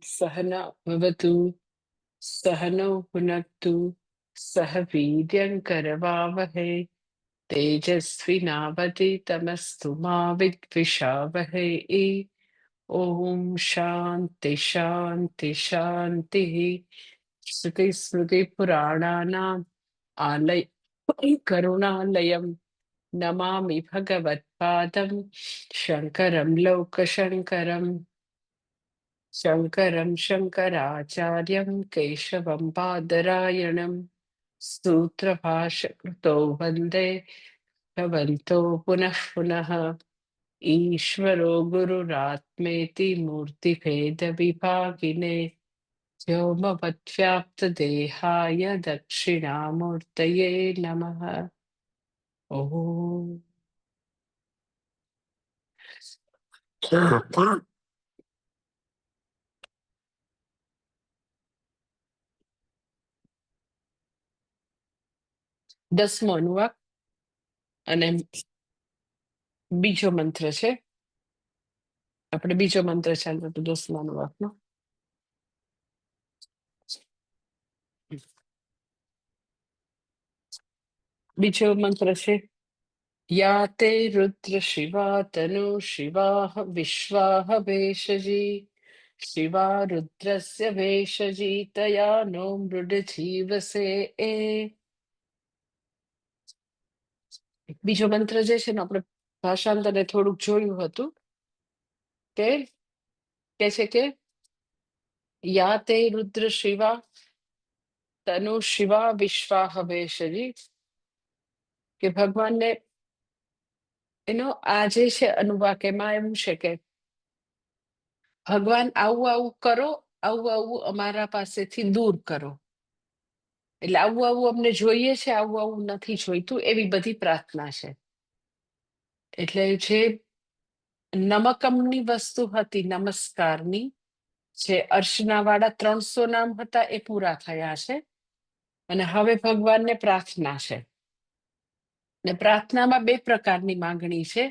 सहना भवतु सहनौ भुनक्तु सह वीर्यङ्करवावहै तेजस्विनावतीतमस्तु मा विद्विषावहै। ॐ शान्ति शान्ति शान्तिः। श्रुतिस्मृतिपुराणानाम् आलय करुणालयं नमामि भगवत्पादं शङ्करं लोकशङ्करम्। शङ्करं शङ्कराचार्यं केशवं बादरायणं सूत्रभाष्यकृतौ वन्दे भगवन्तो पुनः पुनः। ईश्वरो गुरुरात्मेति मूर्तिभेदविभागिने व्योमवद्व्याप्तदेहाय दक्षिणामूर्तये नमः। ॐ 10મો અનુવાક અને બીજો મંત્ર છે. આપણે બીજો મંત્ર ચાલતો હતો 10મા અનુવાકનો. બીજો મંત્ર છે યા તે રુદ્ર શિવા તનુ શિવાહ વિશ્વાહ ભેષજી શિવા રુદ્રસ્ય ભેષજી તયા નો મૃડજીવસે એ. બીજો મંત્ર જે છે ને આપણે ભાષાંતરે થોડુંક જોયું હતું કે છે કે યા તે રુદ્ર શિવા તનુ શિવા વિશ્વાહ ભેષજી, કે ભગવાનને એનો આ જે છે અનુવાક એમાં એવું છે કે ભગવાન આવું આવું કરો, આવું આવું અમારા પાસેથી દૂર કરો. એટલે આવું આવું અમને જોઈએ છે, આવું આવું નથી જોઈતું, એવી બધી પ્રાર્થના છે. એટલે જે નમકમની વસ્તુ હતી નમસ્કારની, જે અર્ચના વાળા 300 નામ હતા એ પૂરા થયા છે અને હવે ભગવાનને પ્રાર્થના છે. ને પ્રાર્થનામાં 2 પ્રકારની માંગણી છે.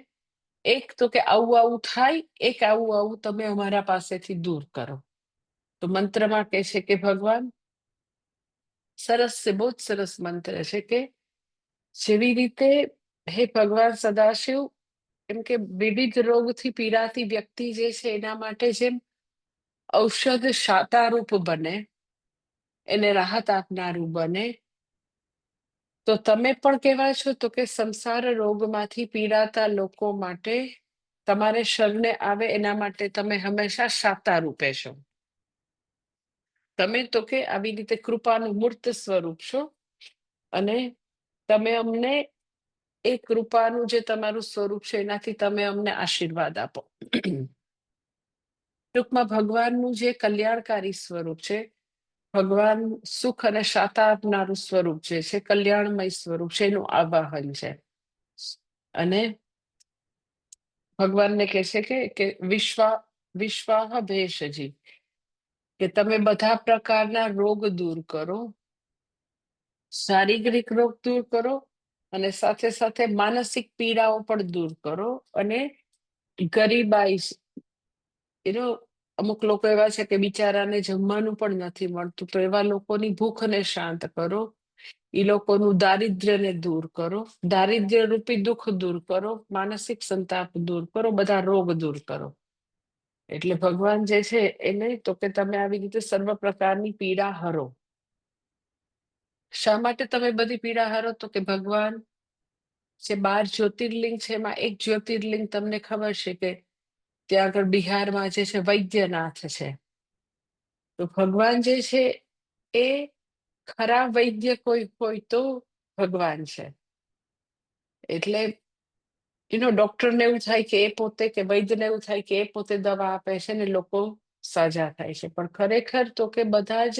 એક તો કે આવું આવું થાય, એક આવું આવું તમે અમારા પાસેથી દૂર કરો. તો મંત્રમાં કહે છે કે ભગવાન સરસ છે, બહુ જ સરસ મંત્ર છે કે જેવી રીતે હે ભગવાન સદાશિવ, એમ કે વિવિધ રોગથી પીડાતી વ્યક્તિ જે છે એના માટે જેમ ઔષધ શાતારૂપ બને, એને રાહત આપનારું બને, તો તમે પણ કહેવાય છો તો કે સંસાર રોગમાંથી પીડાતા લોકો માટે તમારે શરણે આવે એના માટે તમે હંમેશા શાતા રૂપે છો. તમે તો કે આવી રીતે કૃપાનું મૂર્ત સ્વરૂપ છો અને તમે અમને એ કૃપાનું જે તમારું સ્વરૂપ છે એનાથી તમે અમને આશીર્વાદ આપો. ટૂંકમાં ભગવાનનું જે કલ્યાણકારી સ્વરૂપ છે, ભગવાન સુખ અને શાતા આપનારું સ્વરૂપ જે છે, કલ્યાણમય સ્વરૂપ છે, એનું આવાહન છે. અને ભગવાનને કહે છે કે વિશ્વાહ ભેષજી, કે તમે બધા પ્રકારના રોગ દૂર કરો, શારીરિક રોગ દૂર કરો અને સાથે સાથે માનસિક પીડાઓ પણ દૂર કરો. અને ગરીબાઈ, અમુક લોકો એવા છે કે બિચારાને જમવાનું પણ નથી મળતું, તો એવા લોકોની ભૂખને શાંત કરો, એ લોકોનું દારિદ્ર્યને દૂર કરો, દારિદ્ર્ય રૂપી દુઃખ દૂર કરો, માનસિક સંતાપ દૂર કરો, બધા રોગ દૂર કરો. એટલે ભગવાન જે છે એને તો કે તમે આવી રીતે સર્વ પ્રકારની પીડા હરો. શા માટે તમે બધી પીડા હરો? તો કે ભગવાન જે 12 જ્યોતિર્લિંગ છે એમાં એક જ્યોતિર્લિંગ તમને ખબર છે કે ત્યાં આગળ બિહારમાં જે છે વૈદ્યનાથ છે. તો ભગવાન જે છે એ ખરા વૈદ્ય કોઈ હોય તો ભગવાન છે. એટલે ડોક્ટરને એવું થાય કે એ પોતે, કે વૈદ્યને એવું થાય કે એ પોતે દવા આપે છે ને લોકો સાજા થાય છે, પણ ખરેખર તો કે બધા જ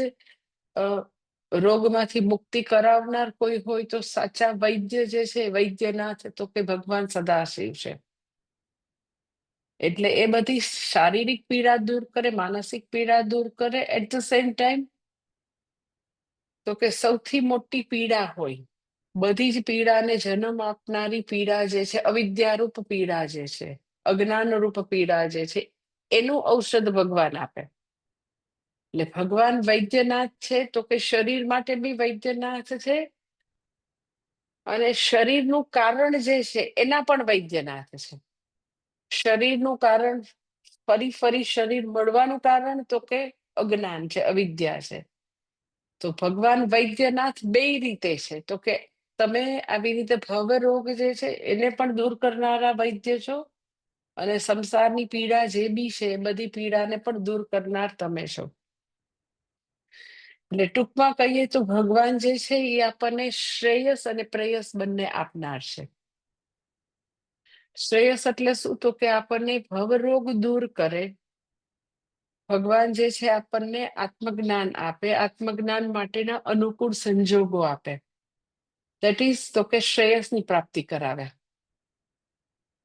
રોગમાંથી મુક્તિ કરાવનાર કોઈ હોય તો સાચા વૈદ્ય જે છે વૈદ્યનાથ તો કે ભગવાન સદાશિવ છે. એટલે એ બધી શારીરિક પીડા દૂર કરે, માનસિક પીડા દૂર કરે, એટ ધ સેમ ટાઈમ તો કે સૌથી મોટી પીડા હોય, બધી જ પીડાને જન્મ આપનારી પીડા જે છે, અવિદ્યારૂપ પીડા જે છે, અજ્ઞાન રૂપ પીડા જે છે, એનું ઔષધ ભગવાન આપે. એટલે ભગવાન વૈદ્યનાથ છે તો કે શરીર માટે બી વૈદ્યનાથ છે, અને શરીરનું કારણ જે છે એના પણ વૈદ્યનાથ છે. શરીરનું કારણ, ફરી ફરી શરીર મળવાનું કારણ તો કે અજ્ઞાન છે, અવિદ્યા છે. તો ભગવાન વૈદ્યનાથ બે રીતે છે. તો કે તમે આવી રીતે ભવ રોગ જે છે એને પણ દૂર કરનારા વૈદ્ય છો, અને સંસારની પીડા જે બી છે એ બધી પીડાને પણ દૂર કરનાર તમે છો. એટલે ટૂંકમાં કહીએ તો ભગવાન જે છે એ આપણને શ્રેયસ અને પ્રેયસ બંને આપનાર છે. શ્રેયસ એટલે શું? તો કે આપણને ભવરોગ દૂર કરે. ભગવાન જે છે આપણને આત્મજ્ઞાન આપે, આત્મજ્ઞાન માટેના અનુકૂળ સંજોગો આપે. દેટ ઇઝ તો કે શ્રેયસની પ્રાપ્તિ કરાવે.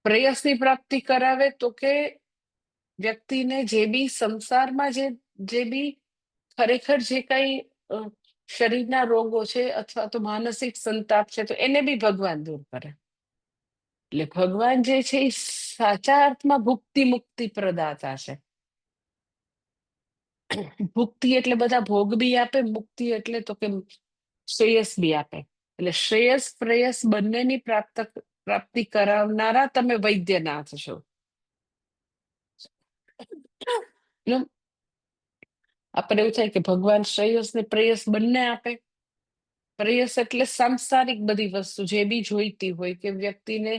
પ્રેયસની પ્રાપ્તિ કરાવે તો કે વ્યક્તિને જે બી સંસારમાં જે બી ખરેખર જે કઈ શરીરના રોગો છે અથવા તો માનસિક સંતાપ છે, તો એને બી ભગવાન દૂર કરે. એટલે ભગવાન જે છે એ સાચા અર્થમાં ભુક્તિ મુક્તિ પ્રદાતા છે. ભુક્તિ એટલે બધા ભોગ બી આપે, મુક્તિ એટલે તો કે શ્રેયસ બી આપે. એટલે શ્રેયસ પ્રેયસ બંનેની પ્રાપ્તિ કરાવનારા તમે વૈદ્યનાથ છો. આપણે એવું થાય કે ભગવાન શ્રેયસ ને પ્રેયસ બંને આપે. પ્રેયસ એટલે સાંસારિક બધી વસ્તુ જે બી જોઈતી હોય, કે વ્યક્તિને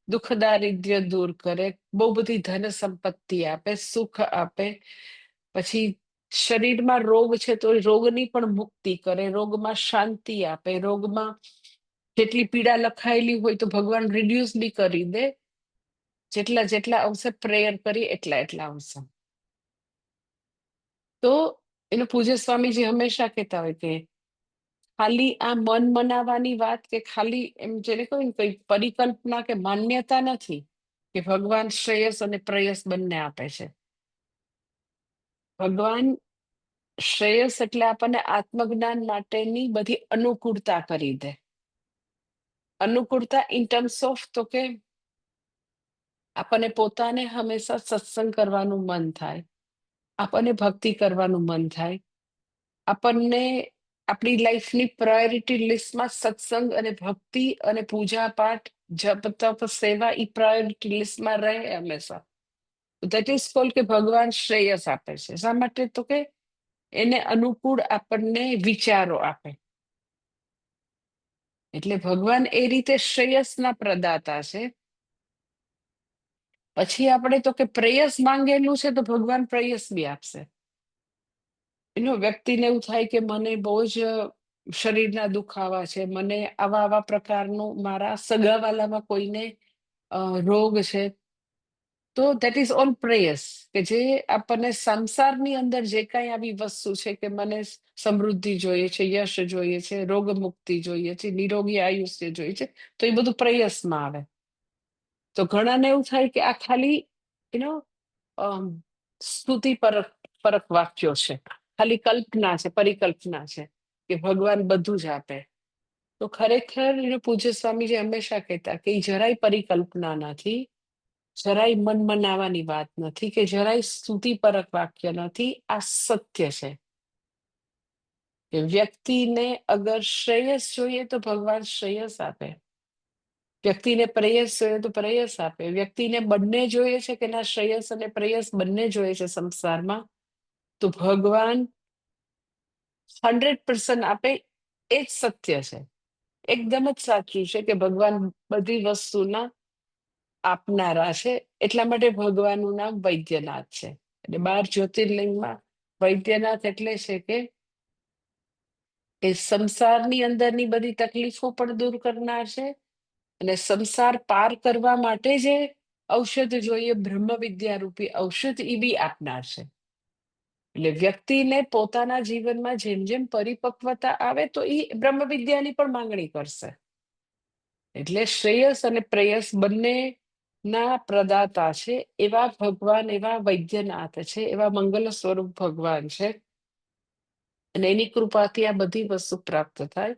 દુઃખ દારિદ્ર્ય દૂર કરે, બહુ બધી ધન સંપત્તિ આપે, સુખ આપે. પછી શરીરમાં રોગ છે તો રોગની પણ મુક્તિ કરે, રોગમાં શાંતિ આપે, રોગમાં જેટલી પીડા લખાયેલી હોય તો ભગવાન રિડ્યુસ બી કરી દે. જેટલા જેટલા અંશે પ્રેયર કરી એટલા એટલા અંશે. તો એનો પૂજ્ય સ્વામીજી હંમેશા કહેતા હોય કે ખાલી આ મન મનાવાની વાત, કે ખાલી એમ જેને કહ્યું ને કઈ પરિકલ્પના કે માન્યતા નથી કે ભગવાન શ્રેયસ અને પ્રેયસ બંને આપે છે. ભગવાન શ્રેયસ એટલે આપણને આત્મજ્ઞાન માટેની બધી અનુકૂળતા કરી દે. અનુકૂળતા ઇન ટર્મ્સ ઓફ તો કે આપણને પોતાને હંમેશા સત્સંગ કરવાનું મન થાય, આપણને ભક્તિ કરવાનું મન થાય, આપણને આપણી લાઈફની પ્રાયોરિટી લિસ્ટમાં સત્સંગ અને ભક્તિ અને પૂજા પાઠ, જપ તપ સેવા ઈ પ્રાયોરિટી લિસ્ટમાં રહે હંમેશા. દેટ ઇઝ કોલ્ડ કે ભગવાન શ્રેયસ આપે છે. શા માટે? તો કે એને અનુકૂળ આપણને વિચારો આપે. એટલે ભગવાન એ રીતે શ્રેયસના પ્રદાતા છે. પછી આપણે તો કે પ્રેયસ માંગેલું છે તો ભગવાન પ્રેયસ બી આપશે. વ્યક્તિને એવું થાય કે મને બહુ જ શરીરના દુખાવા છે, મને આવા આવા પ્રકારનું મારા સગાવાલામાં કોઈને રોગ છે, તો દેટ ઇઝ ઓલ પ્રેયસ. કે જે આપણને સંસારની અંદર જે કઈ આવી વસ્તુ છે કે મને સમૃદ્ધિ જોઈએ છે, યશ જોઈએ છે, રોગ મુક્તિ જોઈએ છે, નિરોગી આયુષ્ય જોઈએ છે, તો એ બધું પ્રેયસમાં આવે. તો ઘણાને એવું થાય કે આ ખાલી સ્તુતિ પરક વાક્યો છે, ખાલી કલ્પના છે, પરિકલ્પના છે કે ભગવાન બધું જ આપે. તો ખરેખર પૂજ્ય સ્વામીજી હંમેશા કહેતા કે જરાય પરિકલ્પના નથી, જરાય મન મનાવાની વાત નથી, કે જરાય સ્તુતિ પરક વાક્ય નથી. આ સત્ય છે કે વ્યક્તિને અગર શ્રેયસ જોઈએ તો ભગવાન શ્રેયસ આપે, વ્યક્તિને પ્રેયસ જોઈએ તો પ્રેયસ આપે. વ્યક્તિને બંને જોઈએ છે કે ના શ્રેયસ અને પ્રેયસ બંને જોઈએ છે સંસારમાં, તો ભગવાન 100% આપે. એ જ સત્ય છે, એકદમ જ સાચું છે કે ભગવાન બધી વસ્તુના આપનારા છે. એટલા માટે ભગવાનનું નામ વૈદ્યનાથ છે. એટલે 12 જ્યોતિર્લિંગમાં વૈદ્યનાથ એટલે છે કે એ સંસારની અંદરની બધી તકલીફો પણ દૂર કરનાર છે, અને સંસાર પાર કરવા માટે જે ઔષધ જોઈએ, બ્રહ્મ વિદ્યા રૂપી ઔષધ, એ બી આપનાર છે. એટલે વ્યક્તિને પોતાના જીવનમાં જેમ જેમ પરિપક્વતા આવે તો એ બ્રહ્મ વિદ્યાની પણ માંગણી કરશે. એટલે શ્રેયસ અને પ્રેયસ બંને ના પ્રદાતા છે એવા ભગવાન, એવા વૈદ્યનાથ છે, એવા મંગલ સ્વરૂપ ભગવાન છે. અને એની કૃપાથી આ બધી વસ્તુ પ્રાપ્ત થાય.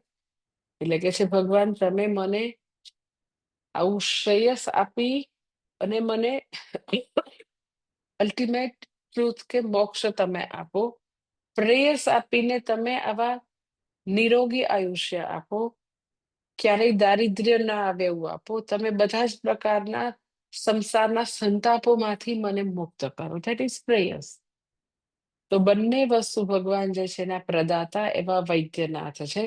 એટલે કે છે ભગવાન તમે મને આવું શ્રેયસ આપી અને મને અલ્ટિમેટ ટ્રુથ કે મોક્ષ તમે આપો. પ્રેયસ આપીને તમે આવા નિરોગી આયુષ્ય આપો, ક્યારેય દારિદ્ર્ય ના આવે એવું આપો, તમે બધા જ પ્રકારના સંસારના સંતાપોમાંથી મને મુક્ત કરો. That is prayers. તો બંને વસ્તુ ભગવાન જે છે એના પ્રદાતા એવા વૈદ્યનાથ છે,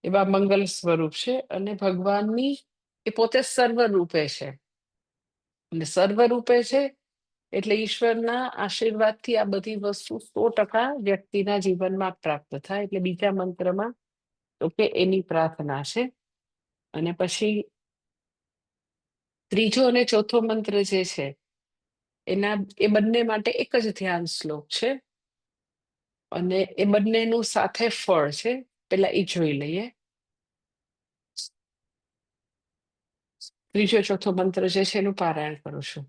એવા મંગલ સ્વરૂપ છે, અને ભગવાનની એ પોતે સર્વરૂપે છે. અને સર્વરૂપે છે એટલે ઈશ્વરના આશીર્વાદથી આ બધી વસ્તુ 100% વ્યક્તિના જીવનમાં પ્રાપ્ત થાય. એટલે બીજા મંત્રમાં તો કે એની પ્રાર્થના છે. અને પછી ત્રીજો અને ચોથો મંત્ર જે છે એ બંને માટે એક જ ધ્યાન શ્લોક છે, અને એ બંનેનું સાથે ફળ છે. પેલા એ જોઈ લઈએ. ત્રીજો ચોથો મંત્ર જે છે એનું પારાયણ કરું છું.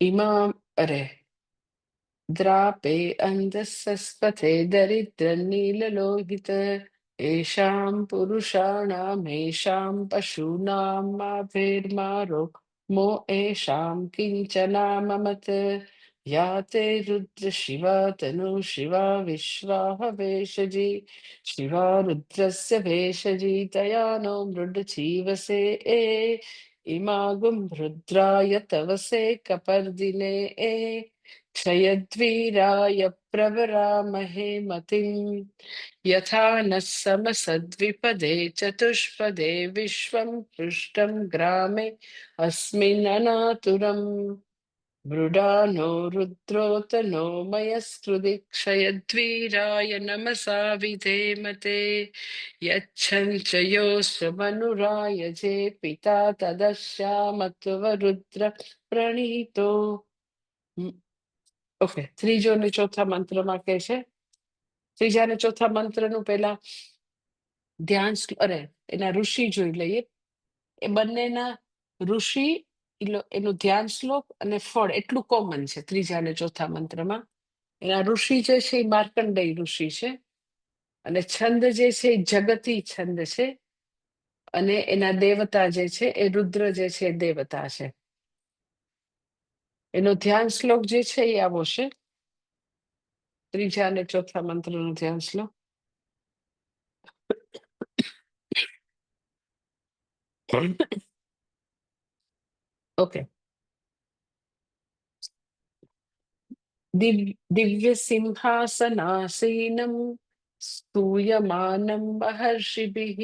ઇમામ અરે દ્રાપે અંધસસ્પથે દરિદ્ર નીલલોહિત એષામ પુરુષાણામેષામ પશૂનામ માભેર્મારો મો એષામ કિંચનામમત યાતે રુદ્ર શિવા તનુ શિવા વિશ્વાહ વેશજી શિવા રુદ્રસ્ય ભેષજી તયાનો મૃડ જીવસે ઇમાગુમ રુદ્રાય તવસે કપર્દિને ક્ષયદ્વીરાય પ્રવરામહે મતિમ યથા ન સમસદ્વિપદે ચતુષ્પદે વિશ્વમ પૃષ્ઠમ ગ્રામે અસ્મિન અનાતુરમ મૃડાનો રુદ્રોતનો મયસ્કૃતિ ક્ષયદ્વીરાય નમસા વિધેમતે યચ્છંચ યોશ્રમનુરાય જે પિતા તદશ્યામત્વ પ્રણીતો. ઓકે, ત્રીજો અને ચોથા મંત્રમાં કે છે, ત્રીજા અને ચોથા મંત્રનું પેલા ધ્યાન એના ઋષિ જોઈ લઈએ. એ બંનેના ઋષિ એનું ધ્યાન શ્લોક અને ફળ એટલું કોમન છે ત્રીજા અને ચોથા મંત્રમાં. એના ઋષિ જે છે એ માર્કંડેય ઋષિ છે, અને છંદ જે છે એ જગતી છંદ છે, અને એના દેવતા જે છે એ રુદ્ર જે છે એ દેવતા છે. એનો ધ્યાન શ્લોક જે છે એ આવો છે, ત્રીજા અને ચોથા મંત્રનો ધ્યાન શ્લોક. ઓકે. દિવ્ય સિંહાસનાસીનમ સ્તૂયમાનમ મહર્ષિભિઃ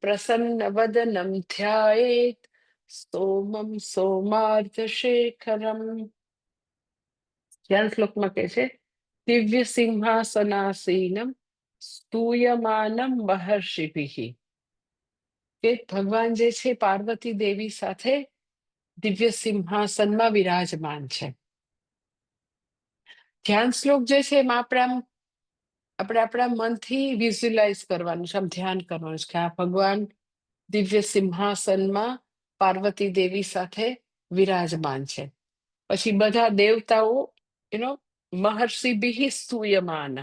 પ્રસન્ન વદનમ ધ્યાયેત સોમમ સોમાર્ધશેખરમ. ધ્યાન શ્લોકમાં કે છે, દિવ્ય સિંહાસનાસીનમ સ્તૂયમાનમ મહર્ષિભિઃ, કે ભગવાન જે છે પાર્વતી દેવી સાથે દિવ્ય સિંહાસનમાં વિરાજમાન છે. ધ્યાન શ્લોક જે છે એમાં આપણે આપણા મનથી વિઝ્યુલાઇઝ કરવાનું છે, આમ ધ્યાન કરવાનું છે કે આ ભગવાન દિવ્ય સિંહાસનમાં પાર્વતી દેવી સાથે વિરાજમાન છે. પછી બધા દેવતાઓ મહર્ષિભિઃ સ્તુયમાનઃ,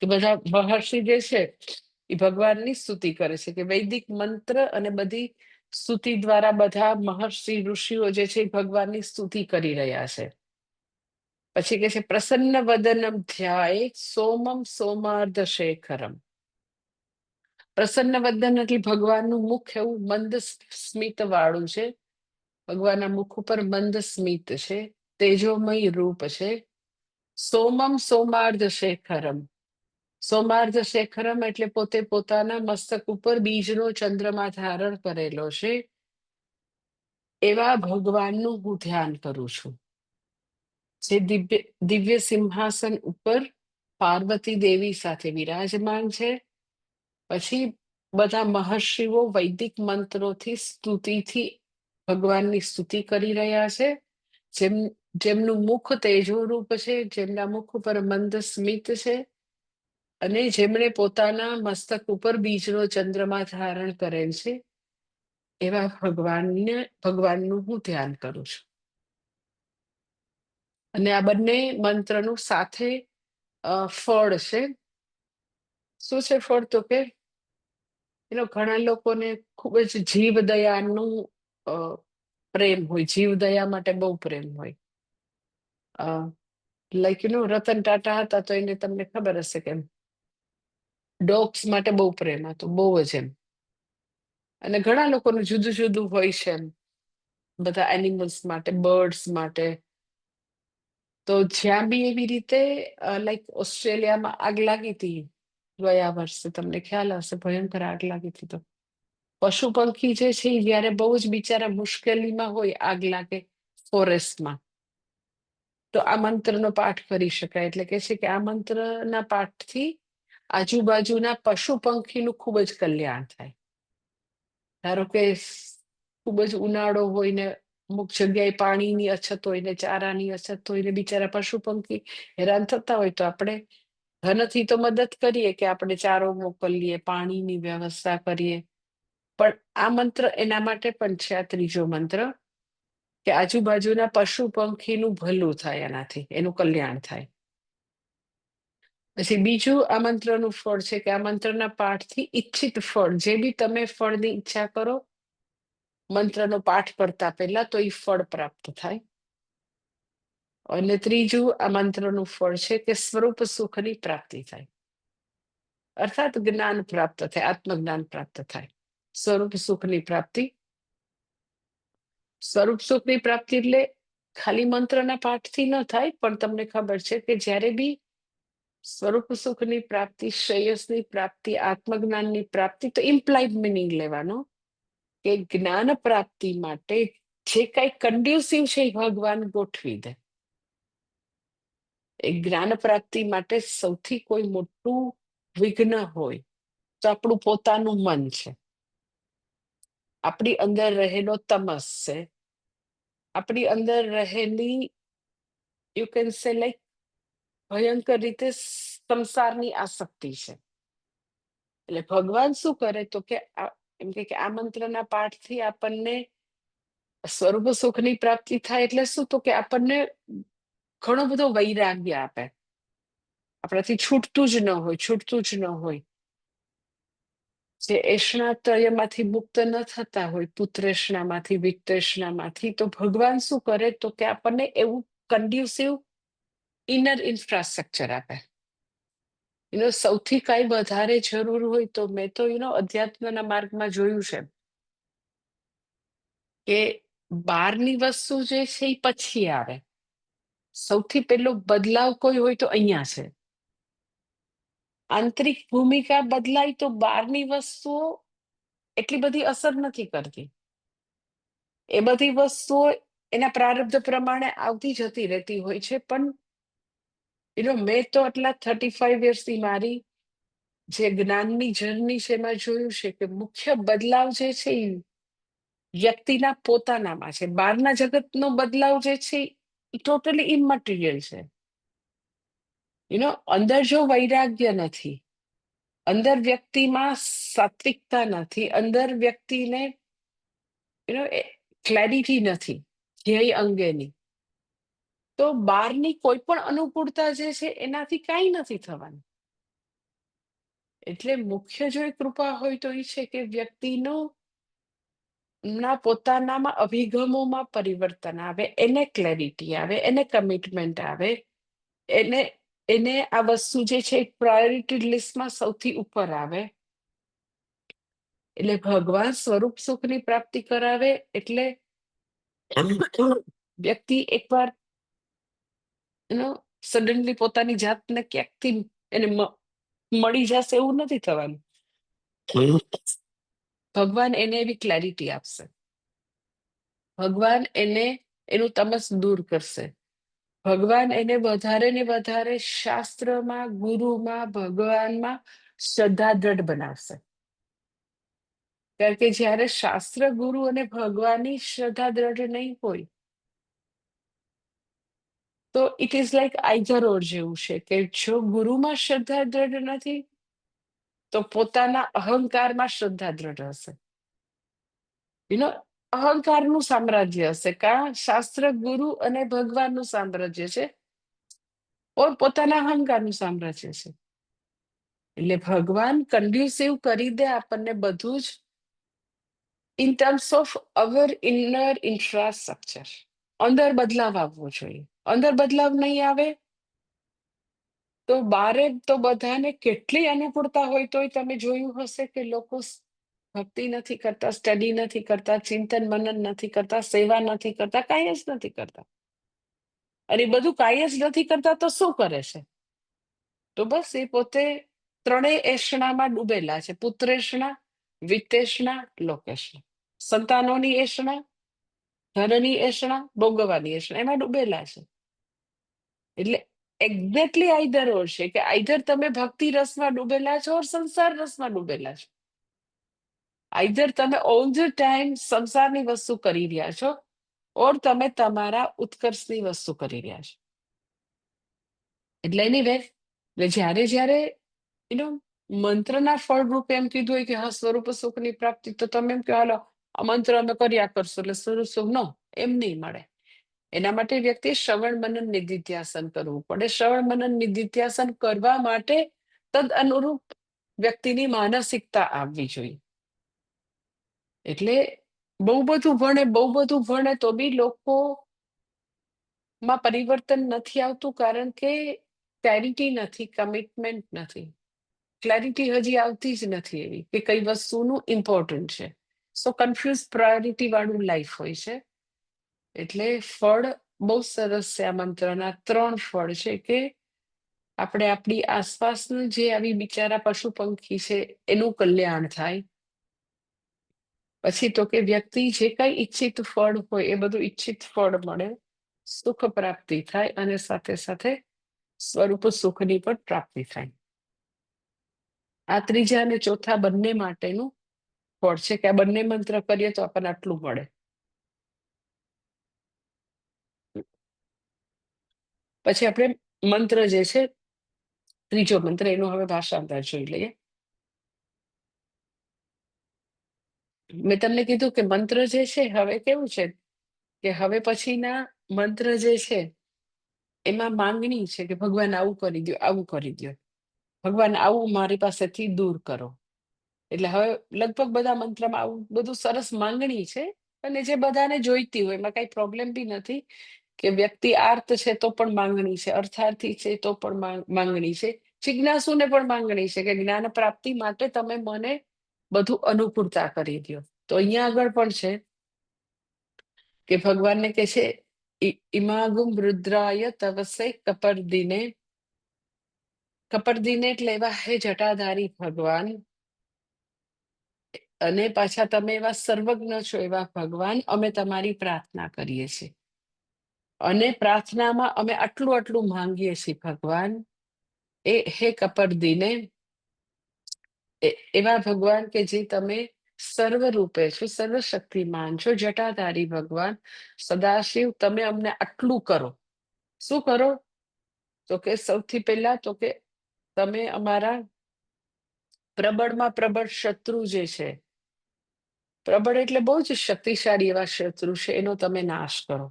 કે બધા મહર્ષિ જે છે એ ભગવાનની સ્તુતિ કરે છે, કે વૈદિક મંત્ર અને બધી સ્તુતિ દ્વારા બધા મહર્ષિ ઋષિઓ જે છે એ ભગવાનની સ્તુતિ કરી રહ્યા છે. પછી કે છે પ્રસન્ન વદનમ ધ્યાય સોમમ સોમાર્ધ શેખરમ. પ્રસન્ન વદન એટલે ભગવાનનું મુખ એવું મંદ સ્મિત વાળું છે, ભગવાનના મુખ ઉપર મંદ સ્મિત છે, તેજોમય રૂપ છે. સોમમ સોમાર્ધ શેખરમ, સોમાર્ધ શેખરમ એટલે પોતે પોતાના મસ્તક ઉપર બીજનો ચંદ્રમા ધારણ કરેલો છે, એવા ભગવાનનું હું ધ્યાન કરું છું, જે દિવ્ય સિંહાસન ઉપર પાર્વતી દેવી સાથે વિરાજમાન છે. પછી બધા મહર્ષિઓ વૈદિક મંત્રોથી સ્તુતિથી ભગવાનની સ્તુતિ કરી રહ્યા છે, જેમનું મુખ તેજોરૂપ છે, જેમના મુખ ઉપર મંદ સ્મિત છે, અને જેમણે પોતાના મસ્તક ઉપર બીજનો ચંદ્રમા ધારણ કરેલ છે, એવા ભગવાનનું હું ધ્યાન કરું છું. અને આ બંને મંત્રનું સાથે ફળ છે. શું છે ફળ? તો કે ઘણા લોકોને ખૂબ જ જીવદયાનું પ્રેમ હોય, જીવદયા માટે બહુ પ્રેમ હોય. લાઈક રતન ટાટા હતા તો એને તમને ખબર હશે કે ડોગ્સ માટે બહુ પ્રેમ હતો, બહુ જ એમ. અને ઘણા લોકોનું જુદું જુદું હોય છે એમ, બધા એનિમલ્સ માટે, બર્ડ્સ માટે. તો જ્યાં બી એવી રીતે લાઈક ઓસ્ટ્રેલિયામાં આગ લાગી હતી ગયા વર્ષે, તમને ખ્યાલ હશે, ભયંકર આગ લાગી હતી. તો પશુ પંખી જે છે એ જયારે બહુ જ બિચારા મુશ્કેલીમાં હોય, આગ લાગે ફોરેસ્ટમાં, તો આ મંત્રનો પાઠ કરી શકાય. એટલે કે છે કે આ મંત્રના પાઠથી આજુબાજુના પશુ પંખીનું ખૂબ જ કલ્યાણ થાય. ધારો કે ખૂબ જ ઉનાળો હોય ને અમુક જગ્યાએ પાણીની અછત હોય ને ચારાની અછત હોય ને બિચારા પશુ પંખી હેરાન થતા હોય, તો આપણે ધનથી તો મદદ કરીએ કે આપણે ચારો મોકલીએ, પાણીની વ્યવસ્થા કરીએ, પણ આ મંત્ર એના માટે પણ છે, આ ત્રીજો મંત્ર, કે આજુબાજુના પશુ પંખીનું ભલું થાય, એનાથી એનું કલ્યાણ થાય. પછી બીજું આ મંત્રનું ફળ છે કે આ મંત્રના પાઠથી ઈચ્છિત ફળ, જે બી તમે ફળની ઈચ્છા કરો મંત્રનો પાઠ કરતા પહેલા, તો એ ફળ પ્રાપ્ત થાય. અને ત્રીજું આ મંત્રનું ફળ છે કે સ્વરૂપ સુખની પ્રાપ્તિ થાય, અર્થાત જ્ઞાન પ્રાપ્ત થાય, આત્મજ્ઞાન પ્રાપ્ત થાય. સ્વરૂપ સુખની પ્રાપ્તિ. સ્વરૂપ સુખની પ્રાપ્તિ એટલે ખાલી મંત્રના પાઠથી ન થાય, પણ તમને ખબર છે કે જ્યારે બી સ્વરૂપ સુખની પ્રાપ્તિ, શ્રેયસની પ્રાપ્તિ, આત્મજ્ઞાનની પ્રાપ્તિ, તો ઇમ્પ્લાઇડ મિનિંગ લેવાનો કે જ્ઞાન પ્રાપ્તિ માટે જે કઈ કન્ડ્યુસિવ છે એ ભગવાન ગોઠવી દે. એ જ્ઞાન પ્રાપ્તિ માટે સૌથી કોઈ મોટું વિઘ્ન હોય તો આપણું પોતાનું મન છે, આપણી અંદર રહેલો તમસ છે, આપણી અંદર રહેલી યુ કેન સે લાઈક ભયંકર રીતે સંસારની આસક્તિ છે. એટલે ભગવાન શું કરે તો કે એમ કે આ મંત્રના પાઠથી આપણને સ્વરૂપ સુખની પ્રાપ્તિ થાય. એટલે શું? તો કે આપણને ઘણો બધો વૈરાગ્ય આપે, આપણાથી છૂટતું જ ન હોય, છૂટતું જ ન હોય. જે એષણાત્રયમાંથી મુક્ત ન થતા હોય, પુત્રેષણામાંથી, વિત્તેષણામાંથી, તો ભગવાન શું કરે તો કે આપણને એવું કન્ડ્યુસિવ ઇનર ઇન્ફ્રાસ્ટ્રક્ચર આપે. સૌથી કઈ વધારે જરૂર હોય તો મેં તો અધ્યાત્મના માર્ગમાં જોયું છે કે બહારની વસ્તુ જે છે એ પછી આવે. સૌથી પહેલો બદલાવ કોઈ હોય તો અહીંયા છે. આંતરિક ભૂમિકા બદલાય તો બહારની વસ્તુઓ એટલી બધી અસર નથી કરતી. એ બધી વસ્તુઓ એના પ્રારબ્ધ પ્રમાણે આવતી જતી રહેતી હોય છે. પણ મેં તો આટલા 35 યર્સથી મારી જે જ્ઞાનની જર્ની છે એમાં જોયું છે કે મુખ્ય બદલાવ જે છે એ વ્યક્તિના પોતાનામાં છે. બહારના જગતનો બદલાવ જે છે એ ટોટલી ઇમમટીરિયલ છે. અંદર જો વૈરાગ્ય નથી, અંદર વ્યક્તિમાં સાત્વિકતા નથી, અંદર વ્યક્તિને ક્લેરિટી નથી ધ્યેય અંગેની, તો બહારની કોઈ પણ અનુકૂળતા જે છે એનાથી કાંઈ નથી થવાનું. એટલે મુખ્ય જો કૃપા હોય તો એ છે કે વ્યક્તિનો ના પોતાનામાં અભિગમોમાં પરિવર્તન આવે, એને ક્લેરિટી આવે, એને કમિટમેન્ટ આવે, એને આ વસ્તુ જે છે પ્રાયોરિટી લિસ્ટમાં સૌથી ઉપર આવે. એટલે ભગવાન સ્વરૂપ સુખની પ્રાપ્તિ કરાવે. એટલે વ્યક્તિ એકવાર સડનલી પોતાની જાતને ક્યાંકથી એને મળી જશે એવું નથી થવાનું. ભગવાન એને એવી ક્લેરિટી આપશે, ભગવાન એને એનું તમસ દૂર કરશે, ભગવાન એને વધારે ને વધારે શાસ્ત્રમાં, ગુરુમાં, ભગવાનમાં શ્રદ્ધા દ્રઢ બનાવશે. કારણ કે જયારે શાસ્ત્ર, ગુરુ અને ભગવાનની શ્રદ્ધા દ્રઢ નહીં હોય તો ઇટ ઇઝ લાઈક આઈધર ઓર જેવું છે કે જો ગુરુમાં શ્રદ્ધા દ્રઢ નથી તો પોતાના અહંકારમાં શ્રદ્ધા દ્રઢ હશે. અહંકારનું સામ્રાજ્ય હશે. શાસ્ત્ર, ગુરુ અને ભગવાનનું સામ્રાજ્ય છે, પોતાના અહંકારનું સામ્રાજ્ય છે. એટલે ભગવાન કન્ડ્યુસિવ કરી દે આપણને બધું જ, in terms of our inner infrastructure. અંદર બદલાવ આવવો જોઈએ. અંદર બદલાવ નહીં આવે તો બારે તો બધાને કેટલી અનુકૂળતા હોય તોય તમે જોયું હશે કે લોકો ભક્તિ નથી કરતા, સ્ટડી નથી કરતા, ચિંતન મનન નથી કરતા, સેવા નથી કરતા, કાંઈ જ નથી કરતા. અને એ બધું કાંઈ જ નથી કરતા તો શું કરે છે? તો બસ એ પોતે ત્રણેય એષણામાં ડૂબેલા છે. પુત્રેષણા, વિત્તેષણા, લોકેષણા. સંતાનોની એષણા, ધનની એષણા, ભોગવવાની એષણા, એમાં ડૂબેલા છે. એટલે એક્ઝેક્ટલી આઈધર ઓર છે કે આઈધર તમે ભક્તિ રસમાં ડૂબેલા છો ઓર સંસાર રસમાં ડૂબેલા છો. આઈધર તમે ઓલ ધ ટાઈમ સંસારની વસ્તુ કરી રહ્યા છો ઓર તમે તમારા ઉત્કર્ષની વસ્તુ કરી રહ્યા છો. એટલે એની વે જ્યારે જ્યારે મંત્રના ફળ રૂપે એમ કીધું હોય કે હા સ્વરૂપ સુખની પ્રાપ્તિ, તો તમે એમ કહો હાલો આ મંત્ર અમે કર્યા કરશો એટલે સ્વરૂપ સુખ. નો, એમ નહીં મળે. એના માટે વ્યક્તિએ શ્રવણ મનન નિધિધ્યાસન કરવું પડે. શ્રવણ મનન નિધિધ્યાસન કરવા માટે તદ અનુરૂપ વ્યક્તિની માનસિકતા આવવી જોઈએ. એટલે બહુ બધું ભણે તો બી લોકોમાં પરિવર્તન નથી આવતું, કારણ કે ક્લેરિટી નથી, કમિટમેન્ટ નથી. ક્લેરિટી હજી આવતી જ નથી એવી કે કઈ વસ્તુનું ઇમ્પોર્ટન્ટ છે. સો કન્ફ્યુઝ પ્રાયોરિટી વાળું લાઈફ હોય છે. એટલે ફળ બહુ સરસ છે. આ મંત્રના 3 ફળ છે કે આપણે આપણી આસપાસનું જે આવી બિચારા પશુ પંખી છે એનું કલ્યાણ થાય. પછી તો કે વ્યક્તિ જે કઈ ઈચ્છિત ફળ હોય એ બધું ઈચ્છિત ફળ મળે, સુખ પ્રાપ્તિ થાય અને સાથે સાથે સ્વરૂપ સુખની પણ પ્રાપ્તિ થાય. આ ત્રીજા અને ચોથા બંને માટેનું ફળ છે કે આ બંને મંત્ર કરીએ તો આપણને આટલું મળે. પછી આપણે મંત્ર જે છે ત્રીજો મંત્ર, એનું હવે ભાષાંતર જોઈ લઈએ. મેં તમને કીધું કે મંત્ર જે છે હવે કેવું છે કે હવે પછીના મંત્ર જે છે એમાં માંગણી છે કે ભગવાન આવું કરી દો, આવું કરી દો, ભગવાન આવું મારી પાસેથી દૂર કરો. એટલે હવે લગભગ બધા મંત્રમાં આવું બધું સરસ માંગણી છે અને જે બધાને જોઈતી હોય, એમાં કઈ પ્રોબ્લેમ બી નથી કે વ્યક્તિ આર્ત છે તો પણ માંગણી છે, અર્થાર્થી છે તો પણ માંગણી છે, જિજ્ઞાસુને પણ માંગણી છે કે જ્ઞાન પ્રાપ્તિ માટે તમે મને બધું અનુકૂળતા કરી દો. તો અહીંયા આગળ પણ છે કે ભગવાનને કે છે ઇમાગુમ રુદ્રાય તવસે કપરદિને. કપરદિને એટલે એવા હે જટાધારી ભગવાન, અને પાછા તમે એવા સર્વજ્ઞ છો એવા ભગવાન, અમે તમારી પ્રાર્થના કરીએ છીએ અને પ્રાર્થનામાં અમે આટલું આટલું માંગીએ છીએ ભગવાન. એ હે કપરદિને, એવા ભગવાન કે જે તમે સર્વ રૂપે છો, સર્વશક્તિમાન છો, જટાધારી ભગવાન સદાશિવ, તમે અમને આટલું કરો. શું કરો? તો કે સૌથી પહેલા તો કે તમે અમારા પ્રબળમાં પ્રબળ શત્રુ જે છે, પ્રબળ એટલે બહુ જ શક્તિશાળી એવા શત્રુ છે, એનો તમે નાશ કરો.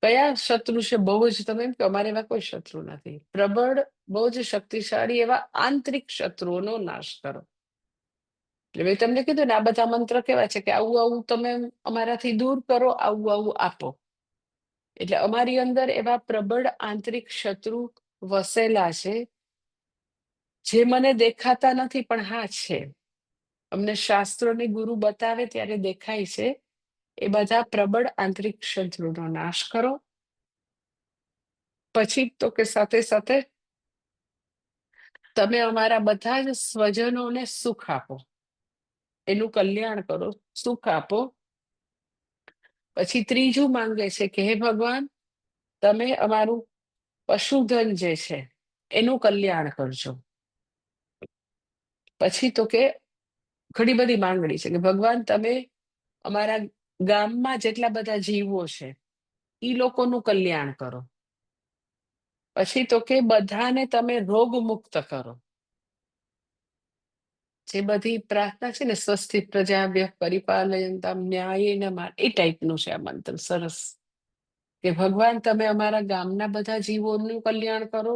કયા શત્રુ છે? બહુ જ, તમે એમ કે અમારે એવા કોઈ શત્રુ નથી. પ્રબળ, બહુ જ શક્તિશાળી એવા આંતરિક શત્રુઓનો નાશ કરો. એટલે મેં તમને કીધું ને આ બધા મંત્ર કેવા છે કે આવું આવું તમે અમારાથી દૂર કરો, આવું આવું આપો. એટલે અમારી અંદર એવા પ્રબળ આંતરિક શત્રુ વસેલા છે જે મને દેખાતા નથી પણ હા છે. અમને શાસ્ત્રોને ગુરુ બતાવે ત્યારે દેખાય છે. એ બધા પ્રબળ આંતરિક શત્રુનો નાશ કરો. પછી તો કે સાથે સાથે તમે અમારા બધા જ સ્વજનોને સુખ આપો, એનું કલ્યાણ કરો, સુખ આપો. પછી ત્રીજું માંગે છે કે હે ભગવાન, તમે અમારું પશુધન જે છે એનું કલ્યાણ કરજો. પછી તો કે ઘણી બધી માંગણી છે કે ભગવાન તમે અમારા ગામમાં જેટલા બધા જીવો છે એ લોકોનું કલ્યાણ કરો. પછી તો કે બધાને તમે રોગ મુક્ત કરો. જે બધી પ્રાર્થના છે ને, સ્વસ્તિ પ્રજાભ્ય પરિપાલયંતામ ન્યાયેન એ ટાઈપનું છે આ મંત્ર. સરસ કે ભગવાન તમે અમારા ગામના બધા જીવોનું કલ્યાણ કરો,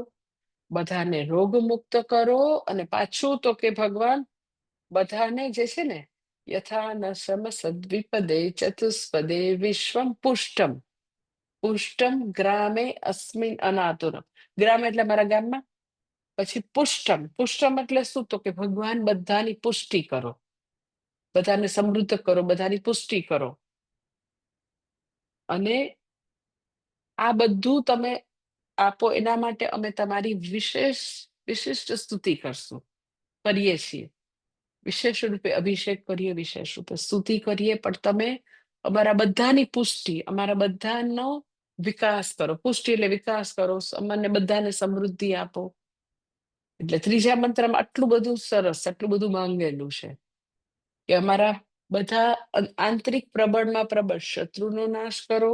બધાને રોગ મુક્ત કરો, અને પાછું તો કે ભગવાન બધાને જે છે ને યથા ન શમ સદ્વિપદે ચતુષ્પદે વિશ્વમ પુષ્ટમ. પુષ્ટમ ગ્રામે અસ્મિન અનાતુરમ. ગ્રામ એટલે મારા ગામમાં. પછી પુષ્ટમ. પુષ્ટમ એટલે શું? તો કે ભગવાન બધાની પુષ્ટિ કરો, બધાને સમૃદ્ધ કરો, બધાની પુષ્ટિ કરો. અને આ બધું તમે આપો, એના માટે અમે તમારી વિશિષ્ટ સ્તુતિ કરીએ છીએ. વિશેષ રૂપે અભિષેક કરીએ, વિશેષ રૂપે સ્તુતિ કરીએ, પણ તમે અમારા બધાની પુષ્ટિ, અમારા બધાનો વિકાસ કરો. પુષ્ટિ એટલે વિકાસ કરો, અમને બધાને સમૃદ્ધિ આપો. એટલે ત્રીજા મંત્રમાં આટલું બધું સરસ, આટલું બધું માંગેલું છે કે અમારા બધા આંતરિક પ્રબળમાં પ્રબળ શત્રુનો નાશ કરો,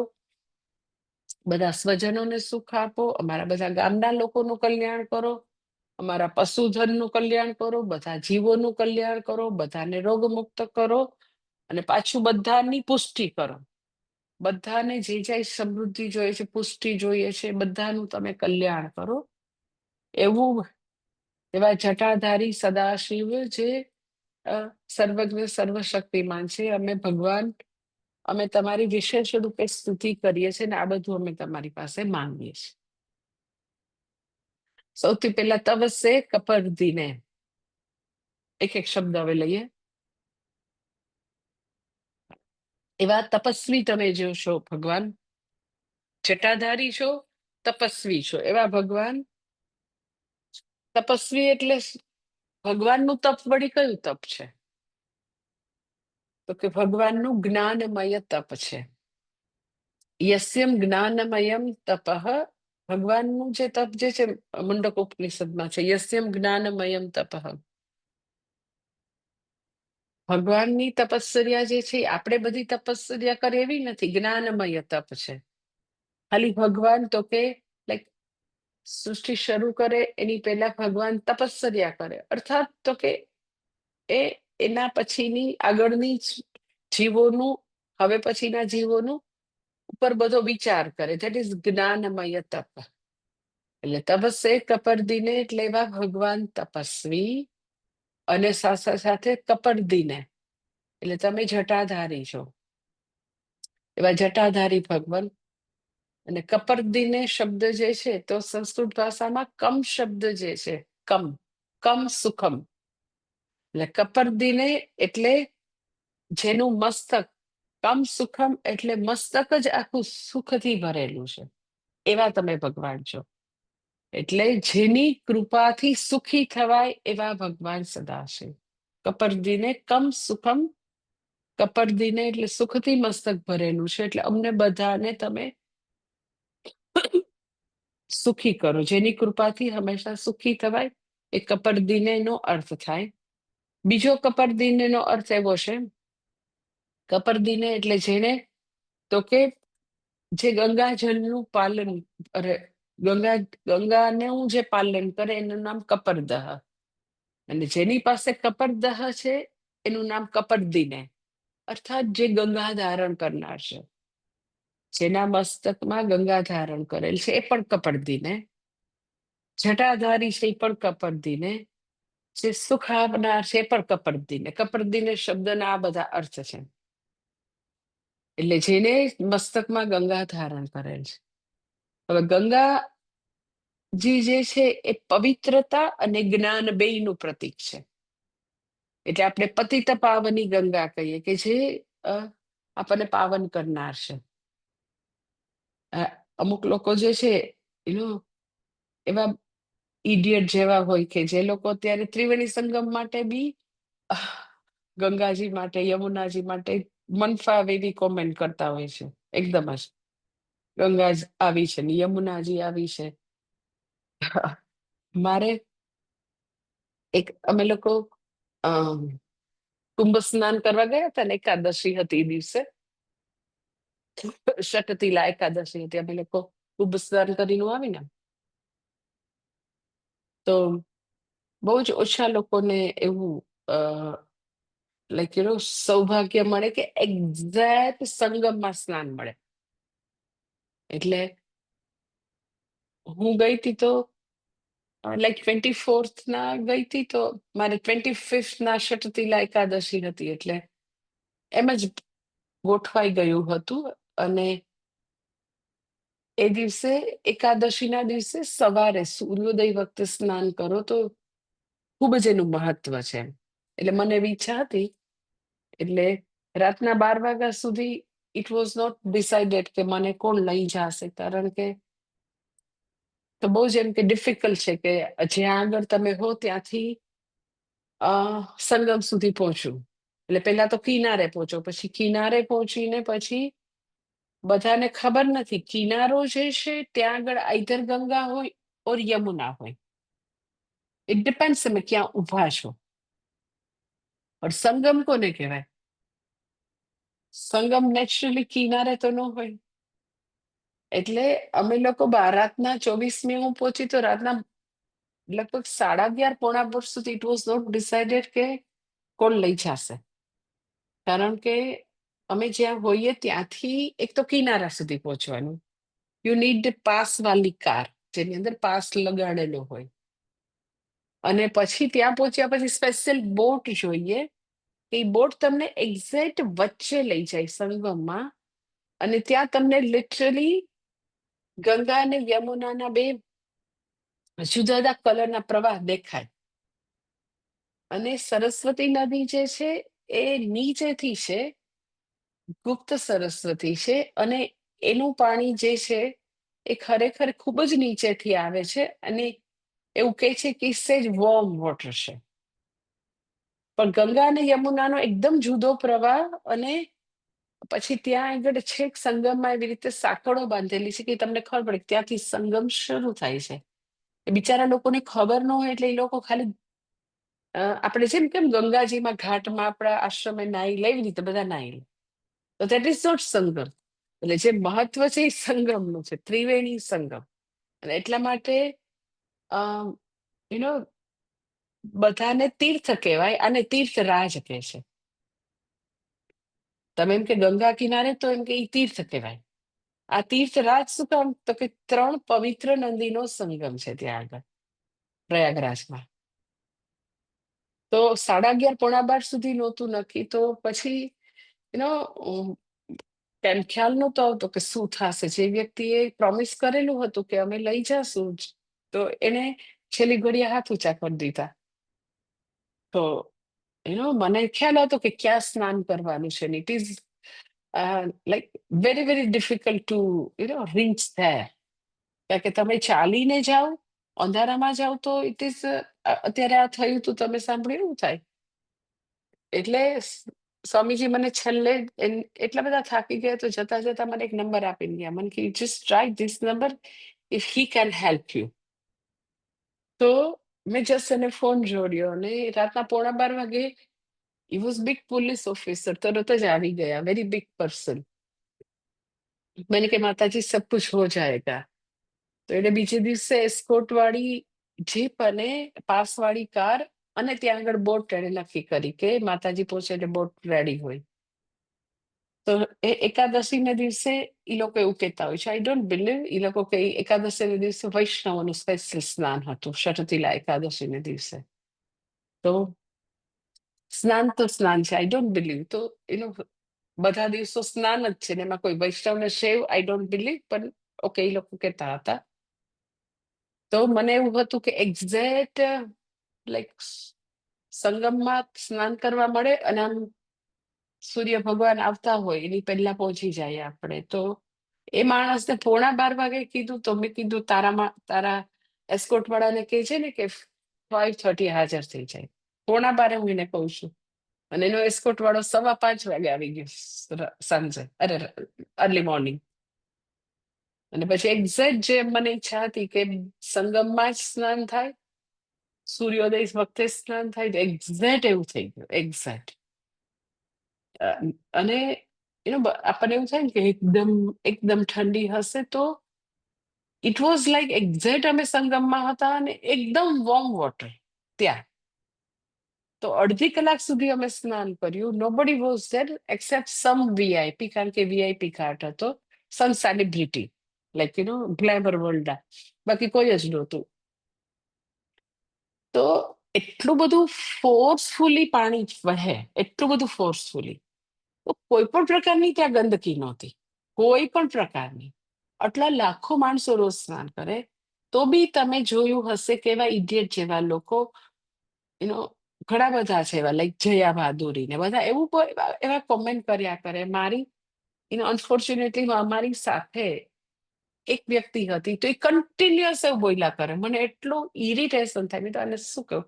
બધા સ્વજનોને સુખ આપો, અમારા બધા ગામના લોકોનું કલ્યાણ કરો, અમારા પશુધનનું કલ્યાણ કરો, બધા જીવોનું કલ્યાણ કરો, બધાને રોગમુક્ત કરો, અને પાછું બધાની પુષ્ટિ કરો. બધાને જે જે સમૃદ્ધિ જોઈએ છે, પુષ્ટિ જોઈએ છે, બધાનું તમે કલ્યાણ કરો. એવા જટાધારી સદાશિવ જે સર્વજ્ઞ સર્વશક્તિમાન છે, અમે ભગવાન, અમે તમારી વિશેષ રૂપે સ્તુતિ કરીએ છીએ, ને આ બધું અમે તમારી પાસે માંગીએ છીએ. સૌથી પહેલા તવસે કપરદીને. એક એક શબ્દ હવે લઈએ. એવા તપસ્વી તમે જો છો ભગવાન, જટાધારી છો, તપસ્વી છો, એવા ભગવાન. તપસ્વી એટલે ભગવાનનું તપ વળી કયું તપ છે? તો કે ભગવાનનું જ્ઞાનમય તપ છે. યસ્યમ જ્ઞાનમયમ તપઃ. ભગવાનનું જે તપ જે છે મુંડક ઉપનિષદમાં છે, યસ્યમ જ્ઞાનમયમ તપઃ. ભગવાનની તપસ્યા જે છે, આપણે બધી તપસ્યા કરે એવી નથી, જ્ઞાનમય તપ છે. ખાલી ભગવાન તો કે લાઈક સૃષ્ટિ શરૂ કરે એની પહેલા ભગવાન તપસ્યા કરે, અર્થાત તો કે એના પછીની આગળની જીવોનું, હવે પછીના જીવોનું ઉપર બધો વિચાર કરે. ધેટ ઇઝ જ્ઞાનમય તપ. એટલે તપસ્સે કપરદીને એટલે એવા ભગવાન તપસ્વી, અને સાથે સાથે કપરદીને એટલે તમે જટાધારી છો, એવા જટાધારી ભગવાન. અને કપરદીને શબ્દ જે છે, તો સંસ્કૃત ભાષામાં કમ શબ્દ જે છે, કમ, કમ સુખમ. એટલે કપરદીને એટલે જેનું મસ્તક, કમ સુખમ એટલે મસ્તક જ આખું સુખથી ભરેલું છે, એવા તમે ભગવાન છો. એટલે જેની કૃપાથી સુખી થવાય એવા ભગવાન સદા છે. કપરદીને કમ સુખમ. કપરદીને એટલે સુખથી મસ્તક ભરેલું છે, એટલે અમને બધાને તમે સુખી કરો. જેની કૃપાથી હંમેશા સુખી થવાય, એ કપરદીને નો અર્થ થાય. બીજો કપરદીને નો અર્થ એવો છે, કપરદીને એટલે જેને તો કે જે ગંગાજળનું પાલન, અરે ગંગાનું જે પાલન કરે એનું નામ કપરદહ. અને જેની પાસે કપરદહ છે એનું નામ કપરદીને, અર્થાત જે ગંગા ધારણ કરનાર છે, જેના મસ્તકમાં ગંગા ધારણ કરેલ છે, એ પણ કપરદીને. જટાધારી છે એ પણ કપરદીને. જે સુખ આપનાર છે એ પણ કપરદીને. કપરદીને શબ્દના આ બધા અર્થ છે. એટલે જેને મસ્તકમાં ગંગા ધારણ કરેલ છે. હવે ગંગાજી જે છે એ પવિત્રતા અને જ્ઞાન બેયનું પ્રતીક છે. એટલે આપણે પતિત પાવની ગંગા કહીએ, કે જે આપણને પાવન કરનાર છે. અમુક લોકો જે છે એવા ઇડિયટ જેવા હોય કે જે લોકો અત્યારે ત્રિવેણી સંગમ માટે બી ગંગાજી માટે, યમુનાજી માટે મન ફાવે એવી કોમેન્ટ કરતા હોય છે. એકદમ જ ગંગા આવી છે ને યમુનાજી આવી છે. મારે અમે લોકો કુંભ સ્નાન કરવા ગયા હતા ને, એકાદશી હતી એ દિવસે, ષટતિલા એકાદશી હતી. અમે લોકો કુંભ સ્નાન કરીને આવીને તો બહુ જ ઓછા લોકોને એવું લાઈક સૌભાગ્ય મળે કે એક્ઝેક્ટ સંગમમાં સ્નાન મળે. એટલે હું ગઈ હતી તો લાઈક 24th ના ગઈ હતી, તો મારે 25th ના ષટતિલા એકાદશી હતી. એટલે એમ જ ગોઠવાઈ ગયું હતું. અને એ દિવસે એકાદશીના દિવસે સવારે સૂર્યોદય વખતે સ્નાન કરો તો ખૂબ જ એનું મહત્વ છે. એટલે મને એવી ઈચ્છા હતી, એટલે રાતના 12 વાગ્યા સુધી ઇટ વોઝ નોટ ડિસાઇડેડ કે મને કોણ લઈ જશે, કારણ કે તો બહુ જ એમ કે ડિફિકલ્ટ છે કે જ્યાં આગળ તમે હો ત્યાંથી સંગમ સુધી પહોંચવું. એટલે પેલા તો કિનારે પહોંચો, પછી કિનારે પહોંચીને પછી બધાને ખબર નથી કિનારો જે છે ત્યાં આગળ આઈધર ગંગા હોય ઓર યમુના હોય. ઇટ ડિપેન્ડ્સ તમે ક્યાં ઊભા છો. પણ સંગમ કોને કહેવાય? સંગમ નેચરલી કિનારે તો ન હોય. એટલે અમે લોકો રાતના 24મી હું પહોંચી તો રાતના લગભગ 11:30 પોણા 12 સુધી ઇટ વોઝ નોટ ડિસાઇડેડ કે કોણ લઈ જશે. કારણ કે અમે જ્યાં હોઈએ ત્યાંથી એક તો કિનારા સુધી પહોંચવાનું, યુ નીડ પાસ વાલી કાર, જેની અંદર પાસ લગાડેલો હોય. અને પછી ત્યાં પહોંચ્યા પછી સ્પેશિયલ બોટ જોઈએ. એ બોટ તમને એક્ઝેક્ટ વચ્ચે લઈ જાય સંગમમાં, અને ત્યાં તમને લિટરલી ગંગા અને યમુનાના બે જુદા જુદા કલરના પ્રવાહ દેખાય. અને સરસ્વતી નદી જે છે એ નીચેથી છે, ગુપ્ત સરસ્વતી છે, અને એનું પાણી જે છે એ ખરેખર ખૂબ જ નીચેથી આવે છે. અને એવું કહે છે કે સેજ વોર્મ વોટર છે. પણ ગંગા અને યમુનાનો એકદમ જુદો પ્રવાહ. અને પછી ત્યાં આગળ છેક સંગમમાં એવી રીતે સાંકળો બાંધેલી છે કે તમને ખબર પડે કે ત્યાંથી સંગમ શરૂ થાય છે. એ બિચારા લોકોને ખબર ન હોય એટલે એ લોકો ખાલી આપણે જેમ કેમ ગંગાજીમાં ઘાટમાં આપણા આશ્રમે નાઈ લેવી રીતે બધા નાઈ લે, તો દેટ ઇઝ નોટ સંગમ. એટલે જે મહત્વ છે એ સંગમનું છે, ત્રિવેણી સંગમ. અને એટલા માટે યુ નો બધાને તીર્થ કહેવાય, અને તીર્થ રાજ કહે છે. તમે એમ કે ગંગા કિનારે તો એમ કે ઈ તીર્થ કહેવાય. આ તીર્થ રાજ શું કામ? તો કે 3 પવિત્ર નદીનો સંગમ છે ત્યાં આગળ પ્રયાગરાજમાં. તો 11:30 પોણા 12 સુધી નહોતું નક્કી. તો પછી યુ કેમ ખ્યાલ નહોતો આવતો કે શું થશે. જે વ્યક્તિએ પ્રોમિસ કરેલું હતું કે અમે લઈ જાશું તો એને છેલ્લી ઘડીએ હાથ ઊંચા કરી દીધા. તો મને ખ્યાલ હતો કે ક્યાં સ્નાન કરવાનું છે. It is like very very difficult to reach there. કારણ કે તમે ચાલીને જાઓ, અંધારામાં જાઓ તો ઇટ ઇઝ અત્યારે આ થયું તું તમે સાંભળ્યું એવું થાય. એટલે સ્વામીજી મને છેલ્લે એટલા બધા થાકી ગયા તો જતા જતા મને એક નંબર આપીને ગયા. મને કે just try this number if he can help you. તો મેં જસ્ટ એને ફોન જોડ્યો અને રાતના પોણા 12 વાગે he was big police officer, તરત જ આવી ગયા, વેરી બિગ પર્સન. मैंने कहा माताजी सब कुछ हो जाएगा. તો એને બીજે દિવસે એસ્કોર્ટ વાળી જીપ અને પાસ વાળી કાર અને ત્યાં આગળ બોટ એને નક્કી કરી કે માતાજી પહોંચે એટલે બોટ રેડી હોય. તો એ એકાદશીના દિવસે ઈ લોકો એવું કહેતા હોય છે, આઈ ડોન્ટ બિલીવ. ઈ લોકો કે એકાદશીના દિવસે વૈષ્ણવનું સ્પેશિયલ સ્નાન હતું, ષઠતીલા એકાદશીના દિવસે. તો સ્નાન તો સ્નાન છે, આઈ ડોન્ટ બિલીવ. તો એનું બધા દિવસો સ્નાન જ છે ને એમાં કોઈ વૈષ્ણવને શેવ, આઈ ડોન્ટ બિલીવ. પણ ઓકે, એ લોકો કહેતા હતા. તો મને એવું હતું કે એક્ઝેક્ટ લાઈક સંગમમાં સ્નાન કરવા મળે અને આમ સૂર્ય ભગવાન આવતા હોય એની પહેલા પહોંચી જાય આપણે. તો એ માણસને પોણા 12 વાગે કીધું તો મેં કીધું તારા એસ્કોર્ટ વાળાને કહે છે ને કે 5:30 હાજર થઈ જાય. પોણા 12 હું એને કહું છું. અને એનો એસ્કોર્ટ વાળો 5:15 વાગે આવી ગયો સાંજે, અર્લી મોર્નિંગ. અને પછી એક્ઝેક્ટ જે મને ઈચ્છા હતી કે સંગમમાં જ સ્નાન થાય, સૂર્યોદય વખતે સ્નાન થાય, તો એક્ઝેક્ટ એવું થઈ ગયું, એક્ઝેક્ટ. અને આપણને એવું થાય ને કે એકદમ એકદમ ઠંડી હશે, તો ઇટ વોઝ લાઈક એક્ઝેક્ટ અમે સંગમમાં હતા અને એકદમ વોર્મ વોટર ત્યાં. તો અડધી કલાક સુધી અમે સ્નાન કર્યું. Nobody was there except some VIP, કારણ કે વીઆઈપી ઘાટ હતો, some celebrity like glamour world. બાકી કોઈ જ નહોતું. તો એટલું બધું ફોર્સફુલી પાણી વહે, એટલું બધું ફોર્સફુલી. તો કોઈ પણ પ્રકારની ત્યાં ગંદકી નહોતી, કોઈ પણ પ્રકારની. આટલા લાખો માણસો રોજ સ્નાન કરે, તો બી તમે જોયું હશે કે એવા ઇડિયટ જેવા લોકો, ઘણા બધા છે એવા, લાઈક જયા ભાદુરી ને બધા એવું એવા કોમેન્ટ કર્યા કરે. મારી અનફોર્ચ્યુનેટલી અમારી સાથે એક વ્યક્તિ હતી, તો એ કન્ટિન્યુઅસ એવું બોલ્યા કરે. મને એટલું ઇરિટેશન થાય. મેં તો આને શું કહું,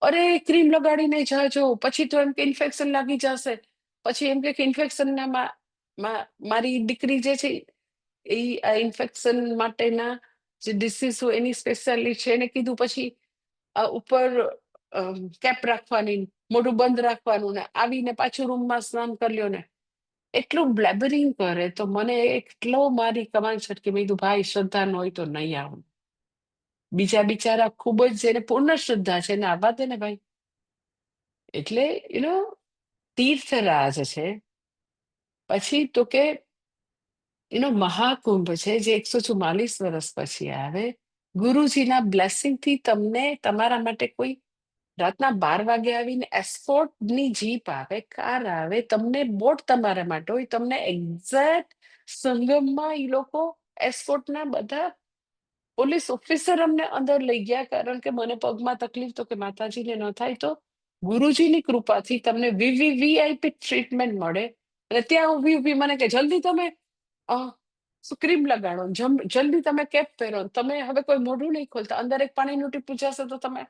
અરે ક્રીમ લગાડીને જાજો, પછી તો એમ કે ઇન્ફેક્શન લાગી જશે, પછી એમ કે ઇન્ફેક્શન ના મારી દીકરી જે છે એ ઇન્ફેક્શન માટેના જે ડિસીઝ હોય એની સ્પેશિયાલિસ્ટ છે, એને કીધું પછી ઉપર કેપ રાખવાની, મોઢું બંધ રાખવાનું, ને આવીને પાછું રૂમમાં સ્નાન કરી લ્યો ને. એટલું બ્લેબરિંગ કરે તો મને એટલો મારી કમાન છટકી. મેં કીધું ભાઈ શ્રદ્ધા ન હોય તો નહીં આવું. બીજા બિચારા ખૂબ જ જેને પૂર્ણ શ્રદ્ધા છે એને આવવા દે ને ભાઈ. એટલે તીર્થરાજ છે. પછી તો કે મહાકુંભ છે જે 144 વર્ષ પછી આવે. ગુરુજીના બ્લેસિંગ થી તમને તમારા માટે કોઈ રાતના 12 વાગે આવીને એસ્કોર્ટની જીપ આવે, કાર આવે, તમને બોટ તમારા માટે હોય, તમને એક્ઝેક્ટ સંગમમાં એ લોકો એસ્કોર્ટના બધા પોલીસ ઓફિસર અમને અંદર લઈ ગયા. કારણ કે મને પગમાં તકલીફ, તો કે માતાજીને ન થાય તો ગુરુજીની કૃપાથી તમને વીવીવીઆઈપી ટ્રીટમેન્ટ મળે. અને ત્યાં ઊભી ઊભી મને કે જલ્દી તમે ક્રીમ લગાડો, જલ્દી તમે કેપ પહેરો, તમે હવે કોઈ મોઢું નહીં ખોલતા, અંદર એક પાણીનું ટીપું જશે તો તમે.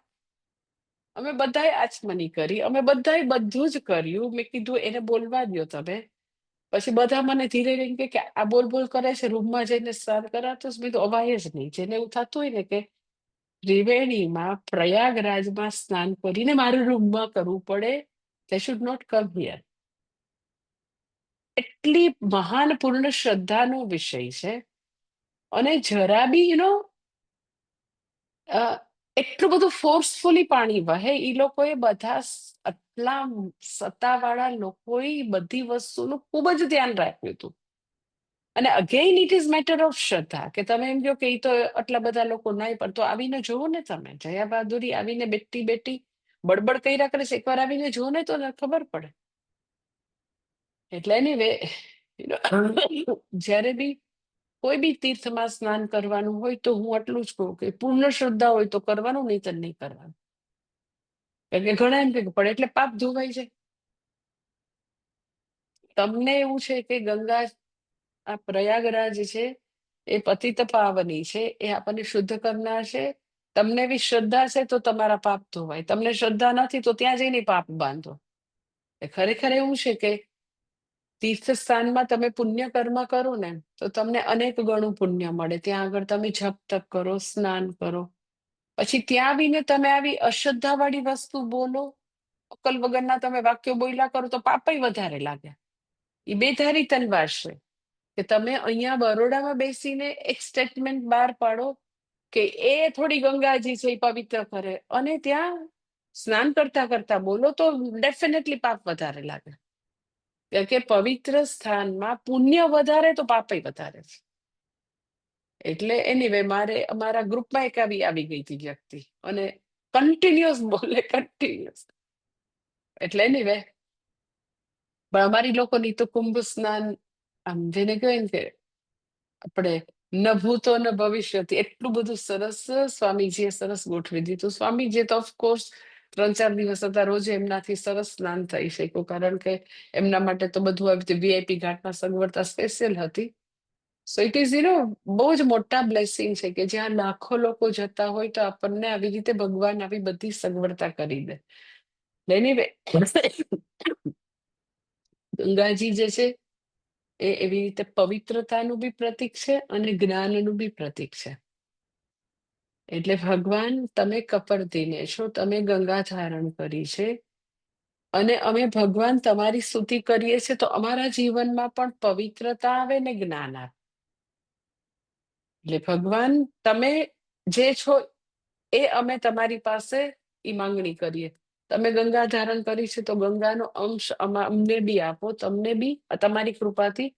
અમે બધાએ આચમની કરી, અમે બધાએ બધું જ કર્યું. મેં કીધું એને બોલવા દો તમે. પછી બધા મને ધીરે રહીને કે આ બોલ બોલ કરે છે, રૂમમાં જઈને સ્નાન કરાતો. મેં તો અવાય જ નહીં. જેને એવું થતું હોય ને કે ત્રિવેણીમાં પ્રયાગરાજમાં સ્નાન કરીને મારું રૂમમાં કરવું પડે, they should not come here. એટલી મહાન પૂર્ણ શ્રદ્ધાનો વિષય છે. અને જરા બી એટલું બધું ફોર્સફુલી પાણી વહે. એ લોકોએ બધા આટલા સત્તાવાળા લોકોએ બધી વસ્તુનું ખૂબ જ ધ્યાન રાખ્યું હતું. અને again it is matter of શ્રદ્ધા. કે તમે એમ કહો કે એ તો આટલા બધા લોકો નહીં, પણ તો આવીને જુઓ ને તમે. જયા બહાદુરી આવીને બેટી બેટી બડબડ કર્યા કરે છે, એકવાર આવીને જુઓ ને તો ખબર પડે. એટલે એની જ્યારે બી કોઈ બી તીર્થમાં સ્નાન કરવાનું હોય તો હું આટલું જ કહું કે પૂર્ણ શ્રદ્ધા હોય તો કરવાનું, નહીં તો નહીં કરવાનું. કારણ કે ઘણા એમ કે પડે એટલે પાપ ધોવાઈ જાય. તમને એવું છે કે ગંગા, આ પ્રયાગરાજ છે એ પતિત પાવની છે, એ આપણને શુદ્ધ કરનાર છે. તમને એવી શ્રદ્ધા છે તો તમારા પાપ ધોવાય. તમને શ્રદ્ધા નથી તો ત્યાં જઈને પાપ બાંધો. ખરેખર એવું છે કે તીર્થ સ્થાનમાં તમે પુણ્ય કર્મ કરો ને તો તમને અનેક ગણું પુણ્ય મળે. ત્યાં આગળ તમે જપ તપ કરો, સ્નાન કરો, પછી ત્યાં આવીને તમે આવી અશ્રદ્ધા વાળી વસ્તુ બોલો, અકલ વગરના તમે વાક્યો બોલ્યા કરો તો પાપય વધારે લાગે. એ બેધારી તલવાર છે કે તમે અહીંયા બરોડામાં બેસીને એક સ્ટેટમેન્ટ બહાર પાડો કે એ થોડી ગંગાજી છે એ પવિત્ર કરે, અને ત્યાં સ્નાન કરતા કરતા બોલો તો ડેફિનેટલી પાપ વધારે લાગે. કે પવિત્ર સ્થાનમાં પુણ્ય વધારે તો પાપય વધારે છે. એટલે એનીવે મારે અમારા ગ્રુપમાં એક આવી ગઈ હતી વ્યક્તિ, અને કન્ટિન્યુઅસ બોલે, કન્ટિન્યુઅસ. એટલે એનીવે પણ અમારી લોકોની તો કુંભ સ્નાન આમ જેને કહેવાય ને કે આપણે ન ભૂતો ન ભવિષ્યથી એટલું બધું સરસ સ્વામીજીએ સરસ ગોઠવી દીધું. સ્વામીજીએ તો ઓફકોર્સ 3-4 દિવસ હતા, રોજ એમનાથી સરસ સ્નાન થઈ શક્યું. કારણ કે એમના માટે તો બધું આવી વીઆઈપી ઘાટમાં સગવડતા સ્પેશિયલ હતી. સો ઇટ ઇઝ બહુ જ મોટા બ્લેસિંગ છે કે જ્યાં લાખો લોકો જતા હોય તો આપણને આવી રીતે ભગવાન આવી બધી સગવડતા કરી દે. એનીવે ગંગાજી જે છે એ એવી રીતે પવિત્રતાનું બી પ્રતીક છે અને જ્ઞાનનું બી પ્રતીક છે. એટલે ભગવાન તમે કપર્દીને છો, તમે ગંગા ધારણ કરી છે, અને અમે ભગવાન તમારી સ્તુતિ કરીએ છીએ તો અમારા જીવનમાં પણ પવિત્રતા આવે ને જ્ઞાન આવે. એટલે ભગવાન તમે જે છો એ અમે તમારી પાસે ઈ માંગણી કરીએ. તમે ગંગા ધારણ કરી છે તો ગંગાનો અંશ અમને બી આપો. તમને બી તમારી કૃપાથી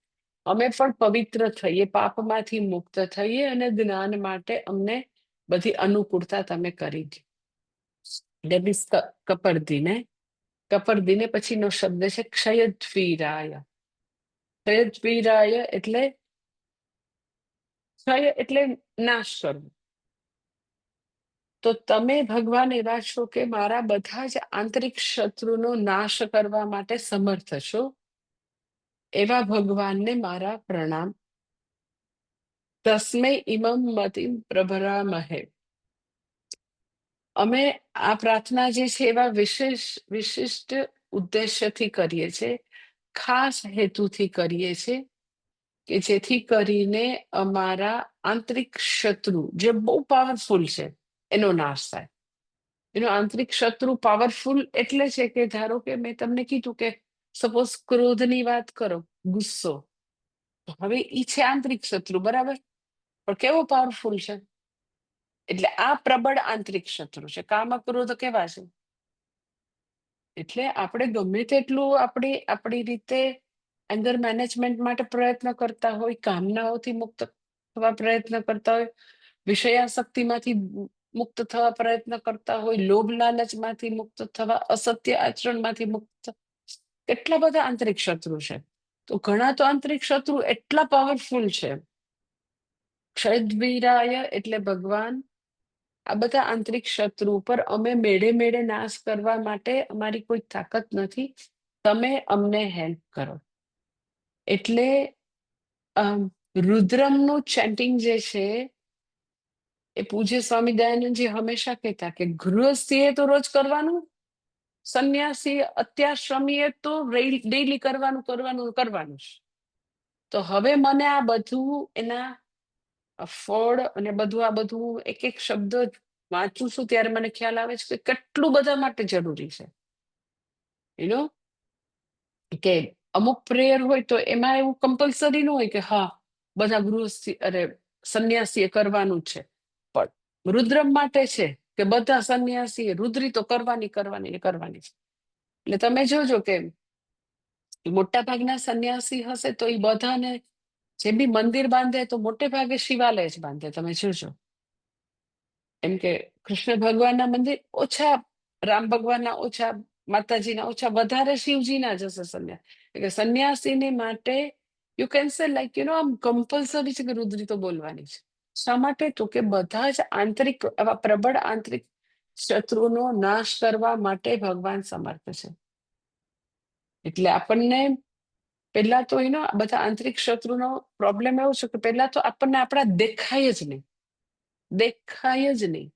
અમે પણ પવિત્ર થઈએ, પાપમાંથી મુક્ત થઈએ, અને જ્ઞાન માટે અમને બધી અનુકૂળતા તમે કરી દો. કપર્દીને કપરદીને પછીનો શબ્દ છે ક્ષયદ્વીરાય. ક્ષયદ્વીરાય એટલે ક્ષય એટલે નાશ કરવું. તો તમે ભગવાન એવા છો કે મારા બધા જ આંતરિક શત્રુનો નાશ કરવા માટે સમર્થ છો. એવા ભગવાનને મારા પ્રણામ. તસ્મૈ ઇમમ મતિમ પ્રભરામહે. અમે આ પ્રાર્થના જે છે એવા વિશિષ્ટ ઉદ્દેશ્યથી કરીએ છીએ, ખાસ હેતુથી કરીએ છીએ કે જેથી કરીને અમારા આંતરિક શત્રુ જે બહુ પાવરફુલ છે એનો નાશ થાય. એનો આંતરિક શત્રુ પાવરફુલ એટલે છે કે ધારો કે મેં તમને કીધું કે સપોઝ ક્રોધની વાત કરો, ગુસ્સો, હવે ઈ છે આંતરિક શત્રુ, બરાબર, પણ કેવો પાવરફુલ છે. એટલે આ પ્રબળ આંતરિક શત્રુ છે. કામ ક્રોધ કેવા છે. એટલે આપણે ગમે તેટલું આપણી રીતે એંગર મેનેજમેન્ટ માટે પ્રયત્ન કરતા હોય, કામનાઓથી મુક્ત થવા પ્રયત્ન કરતા હોય, વિષયાસક્તિમાંથી મુક્ત થવા પ્રયત્ન કરતા હોય, લોભ લાલચમાંથી મુક્ત થવા, અસત્ય આચરણમાંથી મુક્ત, કેટલા બધા આંતરિક શત્રુ છે. તો ઘણા તો આંતરિક શત્રુ એટલા પાવરફુલ છે. ક્ષયદ્વીરાય એટલે ભગવાન આ બધા આંતરિક શત્રુ પર અમે મેળે મેળે નાશ કરવા માટે અમારી કોઈ તાકાત નથી. તમે અમને હેલ્પ કરો. એટલે રુદ્રમનું ચેન્ટિંગ જે છે એ પૂજ્ય સ્વામી દયાનંદજી હંમેશા કહેતા કે ગૃહસ્થીએ તો રોજ કરવાનું, સંન્યાસી અત્યાશ્રમીએ તો ડેઈલી કરવાનું જ. તો હવે મને આ બધું એના ફળ અને બધું આ બધું એક એક શબ્દ વાંચું છું ત્યારે મને ખ્યાલ આવે છે કે કેટલું બધા માટે જરૂરી છે. યુ નો કે અમુક પ્રેયર હોય તો એમાં એવું કમ્પલસરી ન હોય કે હા બધા ગૃહસ્થી સંન્યાસીએ કરવાનું જ છે. પણ રુદ્રમ માટે છે કે બધા સંન્યાસીએ રુદ્રી તો કરવાની છે. એટલે તમે જોજો કે મોટા ભાગના સંન્યાસી હશે તો એ બધાને જે બી મંદિર બાંધે તો મોટે ભાગે શિવાલય જ બાંધે. તમે જોજો એમ કે કૃષ્ણ ભગવાનના મંદિર ઓછા, રામ ભગવાનના ઓછા, માતાજીના ઓછા, વધારે શિવજીના જ હશે સંન્યાસ. એટલે સંન્યાસીને માટે યુ કેન સે લાઈક આમ કમ્પલસરી છે કે રુદ્રી તો બોલવાની છે. શા માટે? તો કે બધા જ આંતરિક આવા પ્રબળ આંતરિક શત્રુનો નાશ કરવા માટે ભગવાન સમર્થ છે. એટલે આપણને પેલા તો બધા આંતરિક શત્રુનો પ્રોબ્લેમ એવો છે કે પેલા તો આપણને આપણા દેખાય જ નહીં.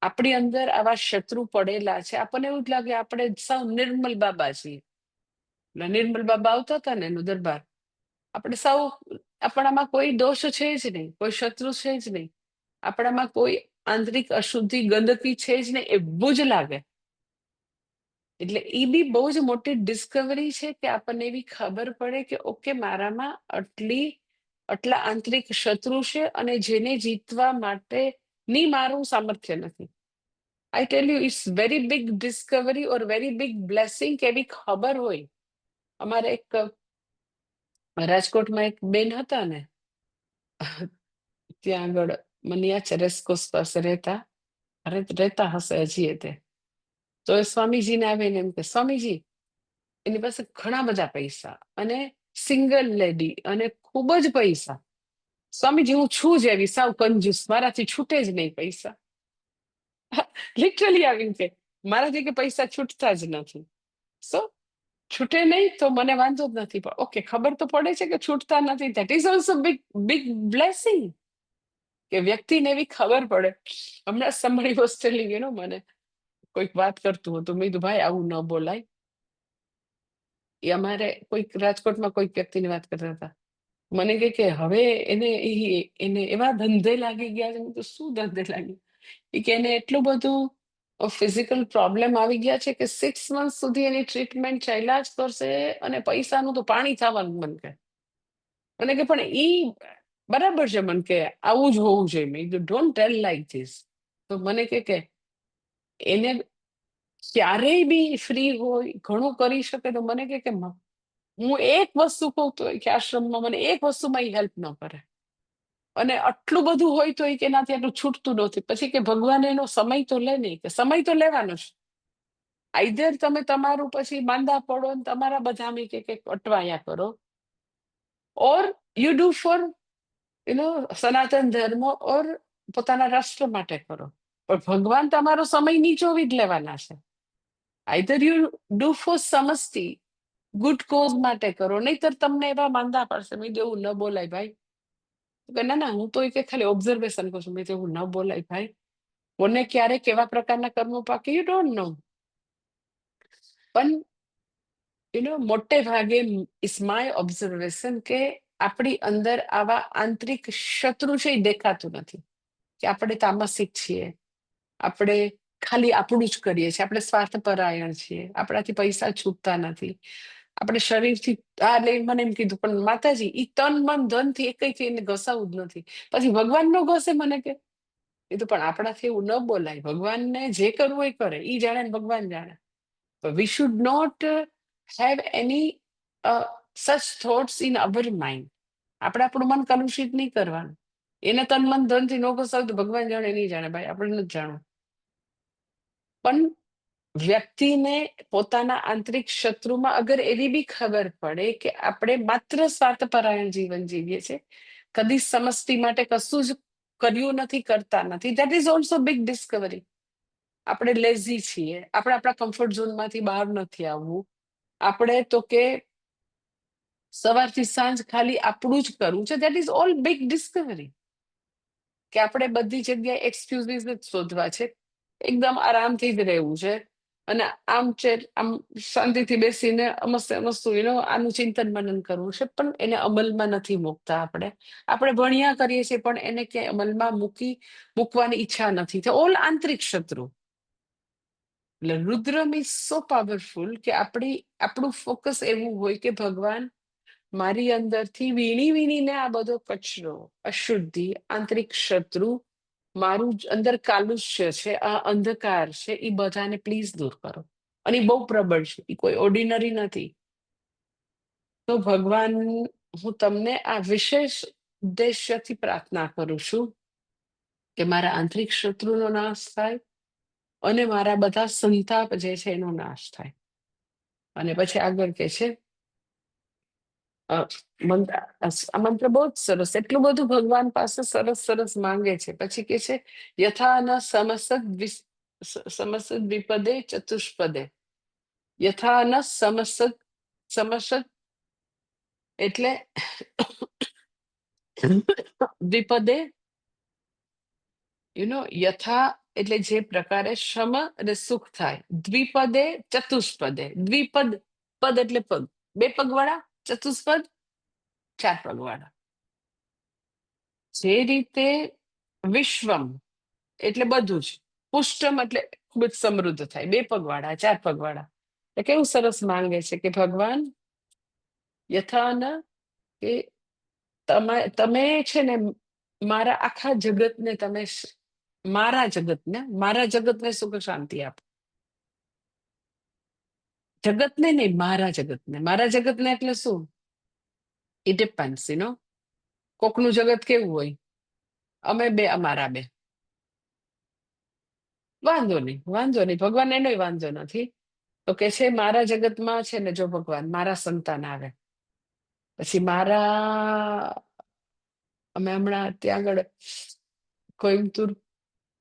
આપણી અંદર આવા શત્રુ પડેલા છે. આપણને એવું જ લાગે આપણે સાવ નિર્મલ બાબા છીએ. નિર્મલ બાબા આવતા હતા ને એનો દરબાર, આપણે સાવ આપણામાં કોઈ દોષ છે જ નહીં, કોઈ શત્રુ છે જ નહીં, આપણામાં કોઈ આંતરિક અશુદ્ધિ ગંદકી છે જ નહીં, એવું જ લાગે. એટલે એ બી બહુ જ મોટી ડિસ્કવરી છે કે આપણને એવી ખબર પડે કે ઓકે મારામાં આટલા આંતરિક શત્રુ છે અને જેને જીતવા માટે ની મારું સામર્થ્ય નથી. I tell you it's very big discovery or very big blessing કે એવી ખબર હોય. અમારે એક રાજકોટમાં એક બેન હતા ને, ત્યાં આગળ મને યાદ છે રેસકોર્સ પાસે રહેતા હશે હજી તે. તો એ સ્વામીજીને આવીને એમ કે સ્વામીજી એની પાસે ઘણા બધા પૈસા અને સિંગલ લેડી અને ખૂબ જ પૈસા. સ્વામીજી હું છું જ એવી સાવ કંજૂસ, મારાથી છૂટે જ નહીં પૈસા. લિટરલી આવીને કે મારાથી કે પૈસા છૂટતા જ નથી. સો છૂટે નહીં તો મને વાંધો જ નથી, પણ ઓકે ખબર તો પડે છે કે છૂટતા નથી. That is also big blessing કે વ્યક્તિને એવી ખબર પડે. હમણાં somebody was telling મને કોઈક વાત કરતું હતું, મેં કીધું ભાઈ આવું ન બોલાય. એ અમારે કોઈક રાજકોટમાં કોઈક વ્યક્તિની વાત કરતા હતા. મને કે હવે એને એવા ધંધે લાગી ગયા છે. તો શું ધંધે લાગી? કે એને એટલું બધું ફિઝિકલ પ્રોબ્લેમ આવી ગયા છે કે 6 months સુધી એની ટ્રીટમેન્ટ ચાલ્યા જ કરશે અને પૈસાનું તો પાણી થવાનું. મન કે મને કે પણ ઈ બરાબર છે, મન કે આવું જ હોવું જોઈએ. મેં કીધું ડોન્ટ ટેલ લાઈક ધીસ. તો મને કે એને ક્યારેય બી ફ્રી હોય, ઘણું કરી શકે. તો મને કે હું એક વસ્તુ કહું તો કે આશ્રમમાં મને એક વસ્તુમાં એ હેલ્પ ન કરે અને આટલું બધું હોય તો કે એનાથી આટલું છૂટતું નથી. પછી કે ભગવાન એનો સમય તો લે નહીં, કે સમય તો લેવાનો જ. આઈધર તમે તમારું પછી માંદા પડો ને તમારા બધા કે અટવાયા કરો, ઓર યુ ડુ ફોર સનાતન ધર્મ ઓર પોતાના રાષ્ટ્ર માટે કરો. પણ ભગવાન તમારો સમય નીચોવી જ લેવાના છે. આઈધર યુ ડુ ફોર સમષ્ટિ ગુડ કોઝ માટે કરો, નહીતર તમને એવા માંદા પડશે. મેં એવું ન બોલાય ભાઈ. ના ના, હું તો કે ખાલી ઓબ્ઝર્વેશન કરું છું. મેં એવું ન બોલાય ભાઈ. કોને ક્યારે કેવા પ્રકારના કર્મો પાકે યુ ડોન્ટ નો. પણ મોટે ભાગે ઇઝ માય ઓબ્ઝર્વેશન કે આપણી અંદર આવા આંતરિક શત્રુ છે એ દેખાતું નથી. કે આપણે તામસિક છીએ, આપણે ખાલી આપણું જ કરીએ છીએ, આપણે સ્વાર્થપરાયણ છીએ, આપણાથી પૈસા છૂટતા નથી, આપણે શરીરથી મને એમ કીધું પણ માતાજી ઈ તન મન ધન થી એકથી એને ઘસાવું જ નથી. પછી ભગવાન નો ઘસે મને કે એ તો પણ આપણાથી એવું ન બોલાય. ભગવાનને જે કરવું એ કરે, ઈ જાણે ને ભગવાન જાણે. We should not have any such thoughts in our mind. આપણે આપણું મન કલુષિત નહીં કરવાનું. એને તન મન ધન થી ન ઘસાવું તો ભગવાન જાણે નહીં જાણે ભાઈ, આપણે નથી જાણવું. પણ વ્યક્તિને પોતાના આંતરિક શત્રુમાં અગર એવી બી ખબર પડે કે આપણે માત્ર સ્વાર્થપરાયણ જીવન જીવીએ છીએ, કદી સમષ્ટિ માટે કશું જ કર્યું નથી, કરતા નથી, that is also big Discovery. આપણે લેઝી છીએ, આપણે આપણા કમ્ફર્ટ ઝોનમાંથી બહાર નથી આવવું. આપણે તો કે સવારથી સાંજ ખાલી આપણું જ કરવું છે, that is all big Discovery. કે આપણે બધી જગ્યાએ એક્સક્યુઝીસ જ શોધવા છે, એકદમ આરામથી જ રહેવું છે, અને આમ શાંતિથી બેસીને આનું ચિંતન મનન કરવું છે, પણ એને અમલમાં નથી મૂકતા. આપણે ભણ્યા કરીએ છીએ પણ એને ક્યાંય અમલમાં મૂકવાની ઈચ્છા નથી. ઓલ આંતરિક શત્રુ. એટલે રુદ્રમ ઇઝ સો પાવરફુલ કે આપણું ફોકસ એવું હોય કે ભગવાન મારી અંદરથી વીણી વીણીને આ બધો કચરો, અશુદ્ધિ, આંતરિક શત્રુ, મારું અંદર કાલુષ્ય છે, આ અંધકાર છે, એ બધાને પ્લીઝ દૂર કરો. અને બહુ પ્રબળ છે, એ કોઈ ઓર્ડિનરી નથી. તો ભગવાન, હું તમને આ વિશેષ ઉદ્દેશ્યથી પ્રાર્થના કરું છું કે મારા આંતરિક શત્રુનો નાશ થાય અને મારા બધા સંતાપ જે છે એનો નાશ થાય. અને પછી આગળ કે છે આ મંત્ર બહુ જ સરસ, એટલું બધું ભગવાન પાસે સરસ સરસ માંગે છે. પછી કે છે યથા ન સમસદ વિપદે ચતુષ્પદે. યથા ન સમસદ એટલે દ્વિપદે, યથા એટલે જે પ્રકારે શ્રમ અને સુખ થાય. દ્વિપદે ચતુષ્પદે. દ્વિપદ, પદ એટલે પગ, 2 પગવાળા. ચતુષ્પદ, 4 પગવાળા. જે રીતે વિશ્વમ એટલે બધું જ, પુષ્ટમ એટલે ખૂબ જ સમૃદ્ધ થાય, 2 પગવાળા, 4 પગવાળા. એટલે કેવું સરસ માંગે છે કે ભગવાન યથાન કે તમે છે ને મારા આખા જગતને તમે મારા જગતને સુખ શાંતિ આપો. જગતને નહીં, મારા જગતને એટલે શું? ઇટ ડિપેન્ડ્સ, કોકનું જગત કેવું હોય, અમે 2, અમારા 2, વાંધો નહીં. ભગવાન એનોય વાંધો નથી. તો કે છે મારા જગતમાં છે ને, જો ભગવાન મારા સંતાન આવે, પછી અમે હમણાં ત્યાં આગળ કોઈમ્બતુર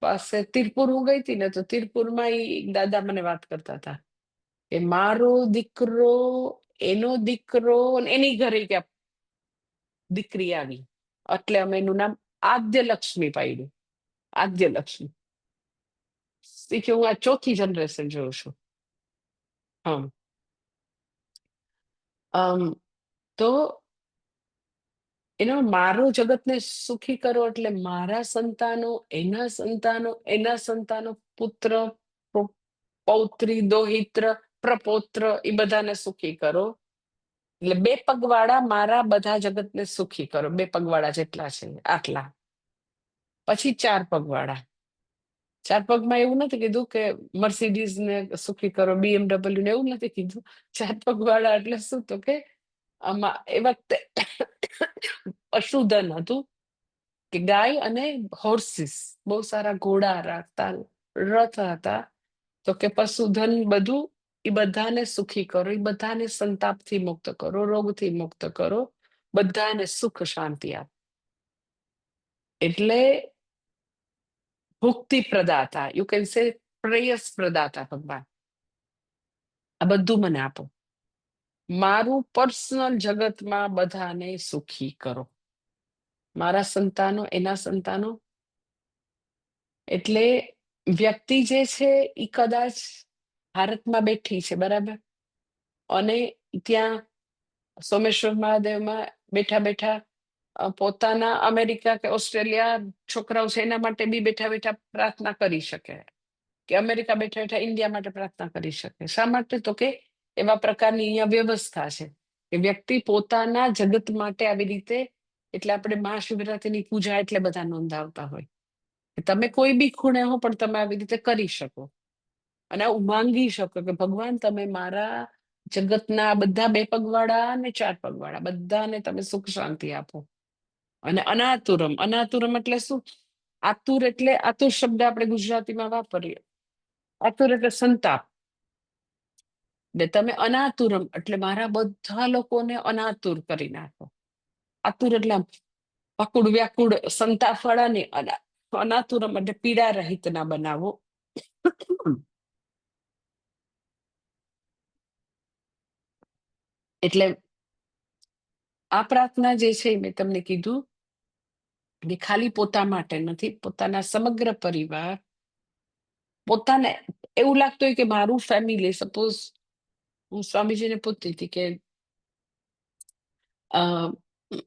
પાસે તિરપુર હું ગઈ હતી ને, તો તિરપુરમાં દાદા મને વાત કરતા હતા કે મારો દીકરો, એનો દીકરો, એની ઘરે ક્યાં દીકરી આવી, એટલે અમે એનું નામ આદ્ય લક્ષ્મી પાડ્યું. આદ્ય લક્ષ્મી. કે હું આ 4થી જનરેશન જોઉં છું. તો મારો જગતને સુખી કરો એટલે મારા સંતાનો, એના સંતાનો, એના સંતાનો, પુત્ર, પૌત્રી, દોહિત્ર, પ્રપૌત્ર, એ બધાને સુખી કરો. એટલે 2 પગવાળા મારા બધા જગતને સુખી કરો. 2 પગવાળા જેટલા છે આટલા. પછી 4 પગવાળા. 4 પગમાં એવું નથી કીધું કે મર્સિડીઝ ને સુખી કરો, BMW ને, એવું નથી કીધું. 4 પગવાળા એટલે શું? તો કે આમાં એ વખતે પશુધન હતું કે ગાય અને હોર્સિસ, બહુ સારા ઘોડા રાખતા, રથ હતા. તો કે પશુધન બધું એ બધાને સુખી કરો, એ બધાને સંતાપથી મુક્ત કરો, રોગથી મુક્ત કરો, બધાને સુખ શાંતિ આપો. એટલે ભુક્તિ પ્રદાતા, યુ કેન સે પ્રેયસ પ્રદાતા ભગવાન. આ બધું મને આપો. મારું પર્સનલ જગતમાં બધાને સુખી કરો, મારા સંતાનો, એના સંતાનો. એટલે વ્યક્તિ જે છે એ કદાચ ભારતમાં બેઠી છે, બરાબર, અને ત્યાં સોમેશ્વર મહાદેવમાં બેઠા બેઠા પોતાના અમેરિકા કે ઓસ્ટ્રેલિયા છોકરાઓ છે એના માટે બી બેઠા બેઠા પ્રાર્થના કરી શકે, કે અમેરિકા બેઠા બેઠા ઇન્ડિયા માટે પ્રાર્થના કરી શકે. શા માટે? તો કે એવા પ્રકારની અહીંયા વ્યવસ્થા છે કે વ્યક્તિ પોતાના જગત માટે આવી રીતે. એટલે આપણે મહાશિવરાત્રિની પૂજા એટલે બધા નોંધાવતા હોય કે તમે કોઈ બી ખૂણે હો પણ તમે આવી રીતે કરી શકો અને આવું માંગી શકો કે ભગવાન તમે મારા જગતના બધા 2 પગવાળા અને 4 પગવાળા બધાને તમે સુખ શાંતિ આપો. અને અનાતુરમ, અનાતુરમ એટલે શું? આતુર એટલે, આતુર શબ્દ આપણે ગુજરાતીમાં વાપરીએ, આતુર એટલે સંતાપ. એટલે તમે અનાતુરમ એટલે મારા બધા લોકોને અનાતુર કરી નાખો. આતુર એટલે પકુડ વ્યાકુડ સંતાપ વાળા ને, અનાતુરમ એટલે પીડા રહિત ના બનાવો. એટલે આ પ્રાર્થના જે છે મેં તમને કીધું કે ખાલી પોતા માટે નથી, પોતાના સમગ્ર પરિવાર, પોતાને એવું લાગતું હોય કે મારું ફેમિલી, સપોઝ હું સ્વામીજીને પૂછતી હતી કે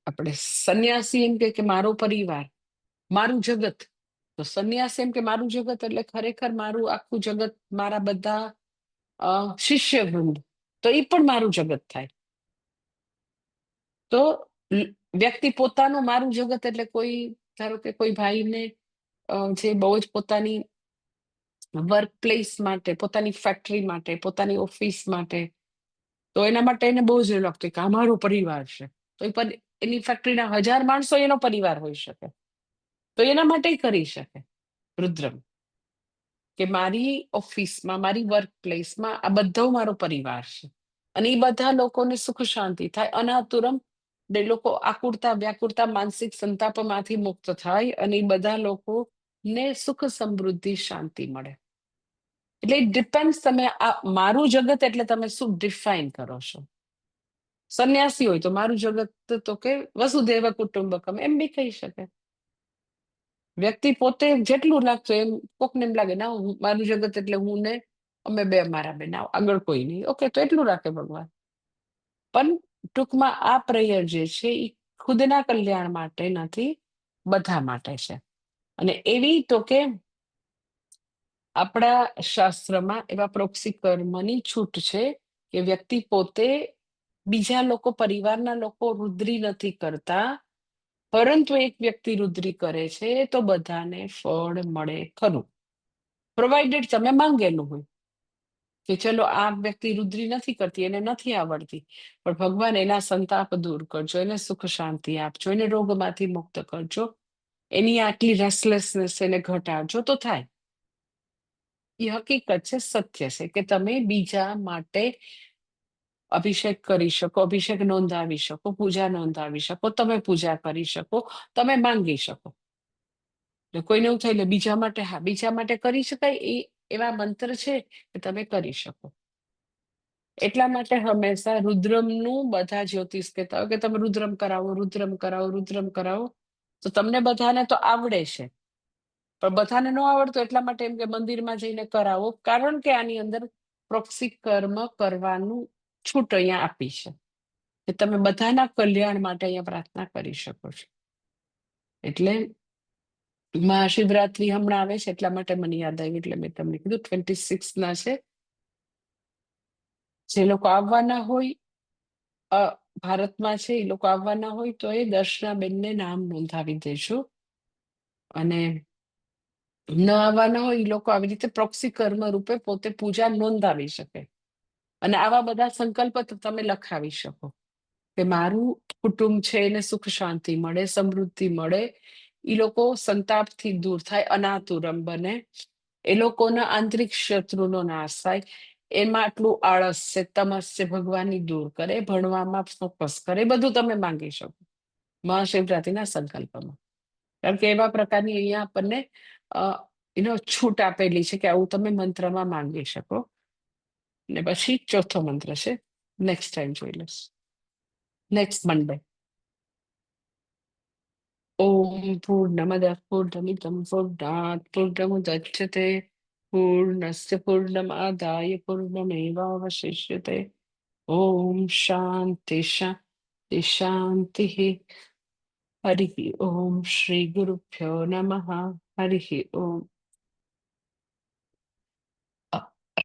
આપણે સંન્યાસી એમ કે મારો પરિવાર, મારું જગત. તો સંન્યાસી એમ કે મારું જગત એટલે ખરેખર મારું આખું જગત, મારા બધા શિષ્ય વૃંદ, તો એ પણ મારું જગત થાય. તો વ્યક્તિ પોતાનું મારું જગત એટલે કોઈ, ધારો કે કોઈ ભાઈને જે બહુ જ પોતાની વર્ક પ્લેસ માટે, પોતાની ફેક્ટરી માટે, પોતાની ઓફિસ માટે, તો એના માટે એને બહુ જ લાગતું કે અમારો પરિવાર છે. તો એની ફેક્ટરીના 1000 માણસો એનો પરિવાર હોઈ શકે, તો એના માટે કરી શકે રુદ્રમ, કે મારી ઓફિસમાં, મારી વર્ક પ્લેસમાં આ બધો મારો પરિવાર છે અને એ બધા લોકોને સુખ શાંતિ થાય. અનાતુરમ એ લોકો આકુરતા વ્યાકુરતા માનસિક સંતાપમાંથી મુક્ત થાય અને એ બધા લોકોને સુખ સમૃદ્ધિ શાંતિ મળે. એટલે ઇટ ડિપેન્ડ્સ તમે આ મારું જગત એટલે તમે શું ડિફાઇન કરો છો. સંન્યાસી હોય તો મારું જગત તો કે વસુધૈવ કુટુંબકમ એમ બી કહી શકે. વ્યક્તિ પોતે જેટલું લાગતું એમ, કોકને એમ લાગે ના મારું જગત એટલે હું ને અમે 2 મારા બેન, આગળ કોઈ નહીં, ઓકે, તો એટલું રાખે ભગવાન. પણ ટૂંકમાં આ પ્રેયર જે છે એ ખુદના કલ્યાણ માટે નથી, બધા માટે છે. અને એવી તો કે આપણા શાસ્ત્રમાં એવા પ્રોક્સી કર્મની છૂટ છે કે વ્યક્તિ પોતે, બીજા લોકો, પરિવારના લોકો રુદ્રી નથી કરતા, પરંતુ એક વ્યક્તિ રુદ્રી કરે છે તો બધાને ફળ મળે ખરું, પ્રોવાઇડેડ તમે માંગેલું હોય કે ચલો આ વ્યક્તિ રુદ્રી નથી કરતી, એને નથી આવડતી, પણ ભગવાન એના સંતાપ દૂર કરજો, એને સુખ શાંતિ આપજો, એને રોગમાંથી મુક્ત કરજો, એની આટલી રેસ્ટલેસનેસ એને ઘટાડજો, તો થાય. એ હકીકત છે, સત્ય છે કે તમે બીજા માટે અભિષેક કરી શકો, અભિષેક નોંધાવી શકો, પૂજા નોંધાવી શકો, તમે પૂજા કરી શકો, તમે માંગી શકો. કોઈને એવું થાય એટલે બીજા માટે, હા બીજા માટે કરી શકાય, એ એવા મંત્ર છે કે તમે કરી શકો. એટલા માટે હંમેશા રુદ્રમનું બધા જ્યોતિષ કહેતા હોય કે તમે રુદ્રમ કરાવો, રુદ્રમ કરાવો, રુદ્રમ કરાવો. તો તમને બધાને તો આવડે છે, પણ બધાને ન આવડતો એટલા માટે એમ કે મંદિરમાં જઈને કરાવો, કારણ કે આની અંદર પ્રોક્સી કર્મ કરવાનું છૂટ અહીંયા આપી છે કે તમે બધાના કલ્યાણ માટે અહીંયા પ્રાર્થના કરી શકો છો. એટલે મહાશિવરાત્રી હમણાં આવે છે એટલા માટે મને યાદ આવ્યું, એટલે મેં તમને કીધું 26 છે. જે લોકો આવવાના હોય ભારતમાં છે, એ લોકો આવવાના હોય તો એ દર્શનાબેનને નામ નોંધાવી દેજો, અને ન આવવાના હોય એ લોકો આવી રીતે પ્રોક્સી કર્મ રૂપે પોતે પૂજા નોંધાવી શકે. અને આવા બધા સંકલ્પ તમે લખાવી શકો કે મારું કુટુંબ છે એને સુખ શાંતિ મળે, સમૃદ્ધિ મળે, એ લોકો સંતાપથી દૂર થાય, અનાતુરમ બને, એ લોકોના આંતરિક શત્રુનો નાશ થાય. એમાં આટલું આળસ છે, તમસ છે, ભગવાનની દૂર કરે, ભણવામાં ફોકસ કરે, બધું તમે માંગી શકો મહાશિવરાત્રિના સંકલ્પમાં. કારણ કે એવા પ્રકારની અહીંયા આપણને છૂટ આપેલી છે કે આવું તમે મંત્રમાં માંગી શકો. ને પછી ચોથો મંત્ર છે, નેક્સ્ટ ટાઈમ જોઈ લઈશ, નેક્સ્ટ મંડે. ઓમ પૂર્ણમદ પૂર્ણમિદં પૂર્ણાત પૂર્ણમુદચ્યતે પૂર્ણસ્ય પૂર્ણમાદાય પૂર્ણમેવાવશિષ્યતે. ઓમ શાંતિ શાંતિ શાંતિ. હરિ ઓમ શ્રી ગુરુભ્યો નમઃ. હરિ ઓમ.